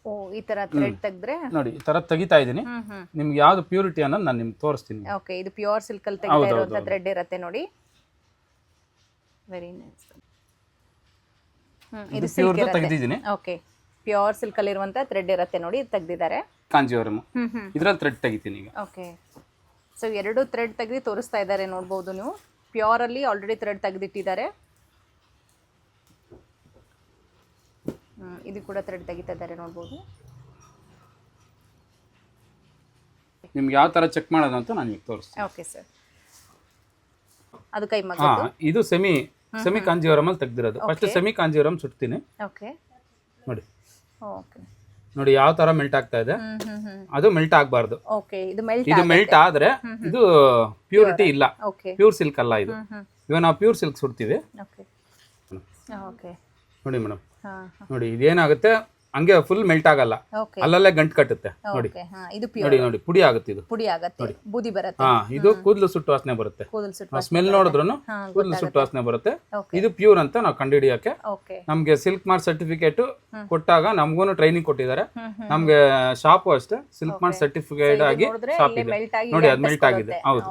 ಓ ಈ ತರ ಥ್ರೆಡ್ ತೆಗೆದ್ರೆ ನೋಡಿ. ಈ ತರ ತೆಗಿತಾ ಇದೀನಿ. ನಿಮ್ಗೆ ಯಾವ್ದು ಪ್ಯೂರಿಟಿ ಅನ್ನೋದು ನಾನು ನಿಮ್ಗೆ ತೋರಿಸ್ತೀನಿ. ಓಕೆ. ಇದು ಪ್ಯೂರ್ ಸಿಲ್ಕ್ ಅಲ್ಲಿ ತೆಗೆದ ಇರುವಂತ ಥ್ರೆಡ್ ಇರುತ್ತೆ ನೋಡಿ. Very nice. ಇದು ಪ್ಯೂರ್ ತೆಗೆದಿದ್ದೀನಿ. ಓಕೆ. ಪ್ಯೂರ್ ಸಿಲ್ಕ್ ಅಲ್ಲಿ ಇರುವಂತ ಥ್ರೆಡ್ ಇರುತ್ತೆ ನೋಡಿ. ಇದು ತೆಗೆದಿದ್ದಾರೆ. ಕಾಂಜೀವರಂ. ಇದರಲ್ಲಿ ಥ್ರೆಡ್ ತೆಗಿತೀನಿ ಈಗ. ಓಕೆ. ಸೊ 2 ಥ್ರೆಡ್ ತೆಗೆದು ತೋರಿಸ್ತಾ ಇದ್ದಾರೆ ನೋಡಬಹುದು ನೀವು. ಪ್ಯೂರ್ ಅಲ್ಲಿ ಆಲ್ರೆಡಿ ಥ್ರೆಡ್ ತೆಗೆದಿಟ್ಟಿದ್ದಾರೆ. ಇದು ಕೂಡ ಥ್ರೆಡ್ ತೆಗಿತಾ ಇದ್ದಾರೆ ನೋಡಬಹುದು. ನಿಮ್ಗೆ ಯಾವ ತರ ಚೆಕ್ ಮಾಡೋದು ಅಂತ ನಾನು ಈಗ ತೋರಿಸ್ತೀನಿ. Okay sir. ಅದು ಕೈ ಮಗ್ಗದ್ದು. ಇದು ಸೆಮಿ ಕಾಂಜೀವರಂ ಅಲ್ಲಿ ತೆಗೆದಿರೋದು. ಫಸ್ಟ್ ಸೆಮಿ ಕಾಂಜೀವರಂ ಸುಡ್ತೀನಿ. ಓಕೆ. ನೋಡಿ. ಓಕೆ. ನೋಡಿ ಯಾವ ತರ ಮೆಲ್ಟ್ ಆಗ್ತಾ ಇದೆ. ಅದು ಮೆಲ್ಟ್ ಆಗಬಾರ್ದು. ಓಕೆ. ಇದು ಮೆಲ್ಟ್ ಆದ್ರೆ ಇದು ಪ್ಯೂರಿಟಿ ಇಲ್ಲ. ಪ್ಯೂರ್ ಸಿಲ್ಕ್ ಅಲ್ಲ ಇದು. ಇವಾಗ ನಾವು ಪ್ಯೂರ್ ಸಿಲ್ಕ್ ಸುಡ್ತೀವಿ. ನೋಡಿ ಮೇಡಮ್. ನೋಡಿ ಇದೇನಾಗುತ್ತೆ ಹಂಗೆ ಫುಲ್ ಮೆಲ್ಟ್ ಆಗಲ್ಲ. ಅಲ್ಲಲ್ಲೇ ಗಂಟು ಕಟ್ಟುತ್ತೆ. ನೋಡಿ ನೋಡಿ ಪುಡಿ ಆಗುತ್ತೆ. ಇದು ಪುಡಿ ಆಗುತ್ತೆ. ಬೂದಿ ಬರುತ್ತೆ. ಇದು ಕೂದಲು ಸುಟ್ಟು ವಾಸನೆ ಬರುತ್ತೆ. ಸ್ಮೆಲ್ ನೋಡಿದ್ರು ಕೂದಲು ಸುಟ್ಟು ವಾಸನೆ ಬರುತ್ತೆ. ಇದು ಪ್ಯೂರ್ ಅಂತ ನಾವು ಕಂಡುಹಿಡಿಯಕ್ಕೆ ನಮ್ಗೆ ಸಿಲ್ಕ್ ಮಾರ್ಕ್ ಸರ್ಟಿಫಿಕೇಟ್ ಕೊಟ್ಟಾಗ ನಮ್ಗೂ ಟ್ರೈನಿಂಗ್ ಕೊಟ್ಟಿದ್ದಾರೆ. ನಮ್ಗೆ ಶಾಪು ಅಷ್ಟೇ ಸಿಲ್ಕ್ ಮಾರ್ಕ್ ಸರ್ಟಿಫಿಕೇಟ್ ಆಗಿ ಶಾಪ್ ಇದೆ. ನೋಡಿ ಅದು ಮೆಲ್ಟ್ ಆಗಿದೆ. ಹೌದು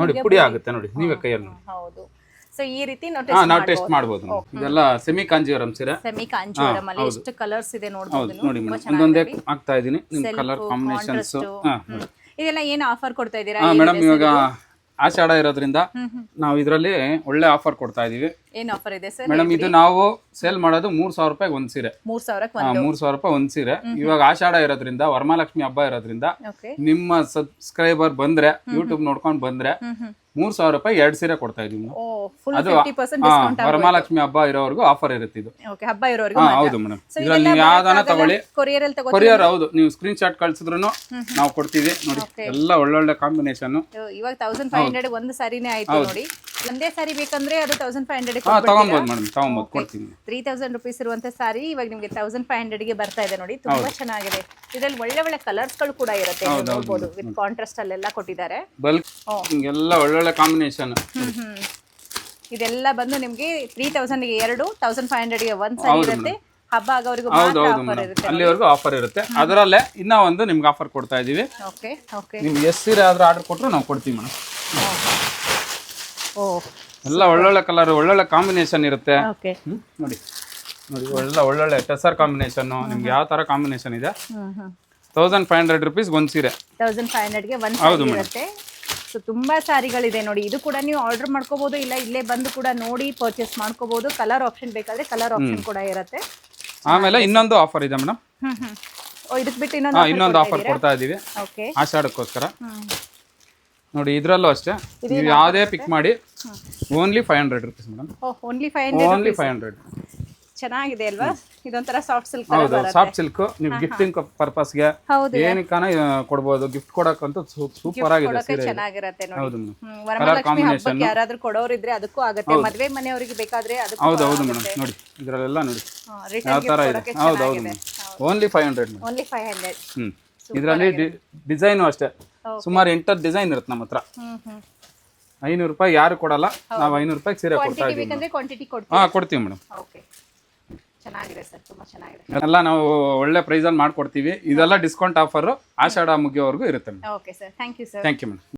ನೋಡಿ ಪುಡಿ ಆಗುತ್ತೆ. ನೋಡಿ ನೀವೇ ಕೈಯಲ್ಲಿ ನೋಡಿ. ಸೊ ಈ ರೀತಿ ನಾವು ಟೆಸ್ಟ್ ಮಾಡಬಹುದು. ಇದೆಲ್ಲ ಸೆಮಿ ಕಾಂಜೀವರಂ ಸೀರೆ. ಸೆಮಿ ಕಾಂಜೀವರಂ ಅಲ್ಲಿ ಎಷ್ಟು ಕಲರ್ಸ್ ಇದೆ ನೋಡಬಹುದು. ನೋಡಿ ಮೇಡಂ ಒಂದೊಂದೇ ಹಾಕ್ತಾ ಇದೀನಿ. ನಿಮ್ಮ ಕಲರ್ ಕಾಂಬಿನೇಷನ್ಸ್. ಇದೆಲ್ಲ ಏನು ಆಫರ್ ಕೊಡ್ತಾ ಇದ್ದೀರಾ? ಮೇಡಂ ಇವಾಗ ಆಷಾಢ ಇರೋದ್ರಿಂದ ನಾವು ಇದರಲ್ಲಿ ಒಳ್ಳೆ ಆಫರ್ ಕೊಡ್ತಾ ಇದೀವಿ. ಏನ್ ಆಫರ್ ಇದೆ ಸರ್? ಮೇಡಮ್ ಇದು ನಾವು ಸೇಲ್ ಮಾಡೋದು 3,000 ರೂಪಾಯಿಗೆ ಒಂದ್ ಸೀರೆ. 3,000ಕ್ಕೆ 3,000 ರೂಪಾಯಿ ಒಂದ್ ಸೀರೆ. ಇವಾಗ ಆಷಾಢ ಇರೋದ್ರಿಂದ, ವರಮಹಾಲಕ್ಷ್ಮಿ ಹಬ್ಬ ಇರೋದ್ರಿಂದ ಓಕೆ. ನಿಮ್ಮ ಸಬ್ಸ್ಕ್ರೈಬರ್ ಬಂದ್ರೆ, ಯೂಟ್ಯೂಬ್ ನೋಡ್ಕೊಂಡ್ ಬಂದ್ರೆ 3,000 ರೂಪಾಯಿ 2 ಸೀರೆ ಕೊಡ್ತಾ ಇದೀವಿ. ಓ ಫುಲ್ ಅದು 50% ಡಿಸ್ಕೌಂಟ್. ವರಮಹಾಲಕ್ಷಿ ಹಬ್ಬ ಇರೋವರೆಗೂ ಆಫರ್ ಇರುತ್ತೆ ಇದು. ಓಕೆ, ಹಬ್ಬ ಇರೋವರೆಗೂ ಹೌದು ಮೇಡಮ್. ಇದ್ರಲ್ಲಿ ನೀವು ಯಾವ್ದಾನ ತಗೊಳ್ಳಿ, ಕೊರಿಯರ್ ಅಲ್ಲಿ ತಗೋ. ಕೊರಿಯರ್ ಹೌದು, ನೀವು ಸ್ಕ್ರೀನ್ ಶಾಟ್ ಕಳ್ಸಿದ್ರು ನಾವು ಕೊಡ್ತೀವಿ. ನೋಡಿ ಎಲ್ಲ ಒಳ್ಳೊಳ್ಳೆ ಕಾಂಬಿನೇಷನ್. ಇವಾಗ 1500 ಒಂದು ಸಾರಿನೇ ಆಯ್ತು ನೋಡಿ. ಒಂದೇ ಸಾರಿ ಬೇಕಂದ್ರೆ ಅದು 1500 ತಗೊಬೋದು ಮೇಡಮ್, ತಗೊಬೋದು, ಕೊಡ್ತೀನಿ. 3000 ರೂಪೀಸ್ ಇರುವಂತ ಸಾರಿ ಇವಾಗ ನಿಮ್ಗೆ 1500 ಗೆ ಬರ್ತಾ ಇದೆ ನೋಡಿ. ತುಂಬಾ ಚೆನ್ನಾಗಿದೆ. ಇದ್ರಲ್ಲಿ ಒಳ್ಳೆ ಒಳ್ಳೆ ಕಲರ್ಸ್ ಗಳು ಕೂಡ ಇರುತ್ತೆ, ನೀವು ನೋಡಬಹುದು. ವಿತ್ ಕಾಂಟ್ರಾಸ್ಟ್ ಅಲ್ಲೆಲ್ಲ ಕೊಟ್ಟಿದ್ದಾರೆ. ಬಲ್ಕ್ ಎಲ್ಲ ಒಳ್ಳೊಳ್ಳೆ ಕಾಂಬಿನೇಷನ್. ಇದೆಲ್ಲ ಬಂದು ನಿಮ್ಗೆ 3000 ಗೆ 2, 1500 ಗೆ ಒಂದ್ ಸಾರಿ ಇರುತ್ತೆ. ಹಬ್ಬ ಆಗೋವರೆಗೂ ಆಫರ್ ಇರುತ್ತೆ, ಅಲ್ಲಿವರೆಗೂ ಆಫರ್ ಇರುತ್ತೆ. ಅದರಲ್ಲೇ ಇನ್ನ ಒಂದು ನಿಮ್ಗೆ ಆಫರ್ ಕೊಡ್ತಾ ಇದೀವಿ. Okay okay. ನಿಮ್ಗೆ ಎಷ್ಟು ಸೀರೆ ಆದ್ರೂ ಆರ್ಡರ್ ಕೊಟ್ಟರು ನಾವು ಕೊಡ್ತೀವಿ ಮೇಡಮ್. ಓ ಎಲ್ಲ ಒಳ್ಳೊಳ್ಳೆ ಕಲರ್, ಒಳ್ಳೊಳ್ಳೆ ಕಾಂಬಿನೇಷನ್ ಇರುತ್ತೆ. ಓಕೆ. ನೋಡಿ ನೋಡಿ ಒಳ್ಳೊಳ್ಳೆ ಟೆಸರ್ ಕಾಂಬಿನೇಷನ್. ನಿಮ್ಗೆ ಯಾವ ತರ ಕಾಂಬಿನೇಷನ್ ಇದೆ. 1500 ರೂಪೀಸ್ ಒಂದ್ ಸೀರೆ. 1500 ಗೆ ಒಂದ್ ಸಾರಿ ಇರುತ್ತೆ. ಸೊ ತುಂಬಾ ಸಾರಿಗಳಿದೆ ನೋಡಿ. ಇದು ಕೂಡ ನೀವು ಆರ್ಡರ್ ಮಾಡ್ಕೋಬಹುದು, ಇಲ್ಲ ಇಲ್ಲೇ ಬಂದು ಕೂಡ ನೋಡಿ ಪರ್ಚೇಸ್ ಮಾಡ್ಕೋಬಹುದು. ಕಲರ್ ಆಪ್ಷನ್ ಬೇಕಾದ್ರೆ ಕಲರ್ ಆಪ್ಷನ್ ಕೂಡ ಇರುತ್ತೆ. ಆಮೇಲೆ ಇನ್ನೊಂದು ಆಫರ್ ಇದೆ ಮೇಡಮ್. ಓ ಇದಕ್ಕೆ ಬಿಟ್ಟು ಇನ್ನೊಂದು ಆಫರ್ ಕೊಡ್ತಾ ಇದೀವಿ ಓಕೆ, ಆಷಾಢಕ್ಕೋಸ್ಕರ. ನೋಡಿ ಇದ್ರಲ್ಲೂ ಅಷ್ಟೇ, ನೀವು ಯಾವುದೇ ಪಿಕ್ ಮಾಡಿ only 500 rupees madam. Only 500. Only 500. ಚೆನ್ನಾಗಿದೆ ಅಲ್ವಾ? ಇದೊಂಥರ ಸಾಫ್ಟ್ ಸಿಲ್ಕ್. ಹೌದು, ಸಾಫ್ಟ್ ಸಿಲ್ಕ್. ನೀವು ಗಿಫ್ಟಿಂಗ್ ಪರ್ಪಸ್ಗೆ ಹೌದು, ಏನಕ್ಕಾನ ಕೊಡ್ಬೋದು. ಗಿಫ್ಟ್ ಕೊಡಕ್ಕಂತೂ ಸೂಪರ್ ಆಗಿದೆ ಸೀರೆ. ಚೆನ್ನಾಗಿರುತ್ತೆ ನೋಡಿ. ಹೌದು ಮೇಡಮ್. ವರಮಹಾಲಕ್ಷ್ಮಿ ಹಬ್ಬಕ್ಕೆ ಯಾರಾದ್ರೂ ಕೊಡೋರು ಇದ್ರೆ ಅದಕ್ಕೂ ಆಗುತ್ತೆ. ಮದುವೆ ಮನೆಯವರಿಗೆ ಬೇಕಾದ್ರೆ ಅದಕ್ಕೂ. ಹೌದು ಹೌದು ಮೇಡಮ್. ನೋಡಿ ಇದರಲ್ಲೆಲ್ಲ ನೋಡಿ ಯಾವ ತರ ಇದೆ. ಹೌದು ಹೌದು ಮೇಡಮ್. Only 500 madam. ಓನ್ಲಿ 500. ಇದರಲ್ಲಿ ಡಿಸೈನು ಅಷ್ಟೇ ಸುಮಾರು 8 ಡಿಸೈನ್ ಇರುತ್ತೆ ನಮ್ಮ ಹತ್ರ. 500 ರೂಪಾಯಿ ಯಾರು ಕೊಡಲ್ಲ, ನಾವು 500 ರೂಪಾಯಿ ಸೀರೆ ಕೊಡ್ತಾ ಇದೀವಿ. ಬೇಕಂದ್ರೆ ಕ್ವಾಂಟಿಟಿ ಕೊಡ್ತೀವಿ. ಕೊಡ್ತೀವಿ ಮೇಡಮ್. ಓಕೆ, ಚೆನ್ನಾಗಿದೆ ಸರ್, ತುಂಬಾ ಚೆನ್ನಾಗಿದೆ. ಎಲ್ಲ ನಾವು ಒಳ್ಳೆ ಪ್ರೈಸ್ ಅಲ್ಲಿ ಮಾಡ್ಕೊಡ್ತೀವಿ. ಇದೆಲ್ಲ ಡಿಸ್ಕೌಂಟ್ ಆಫರ್ ಆಷಾಢ ಮುಗಿಯೋವರೆಗೂ ಇರುತ್ತೆ. Okay sir, thank you sir. Thank you madam.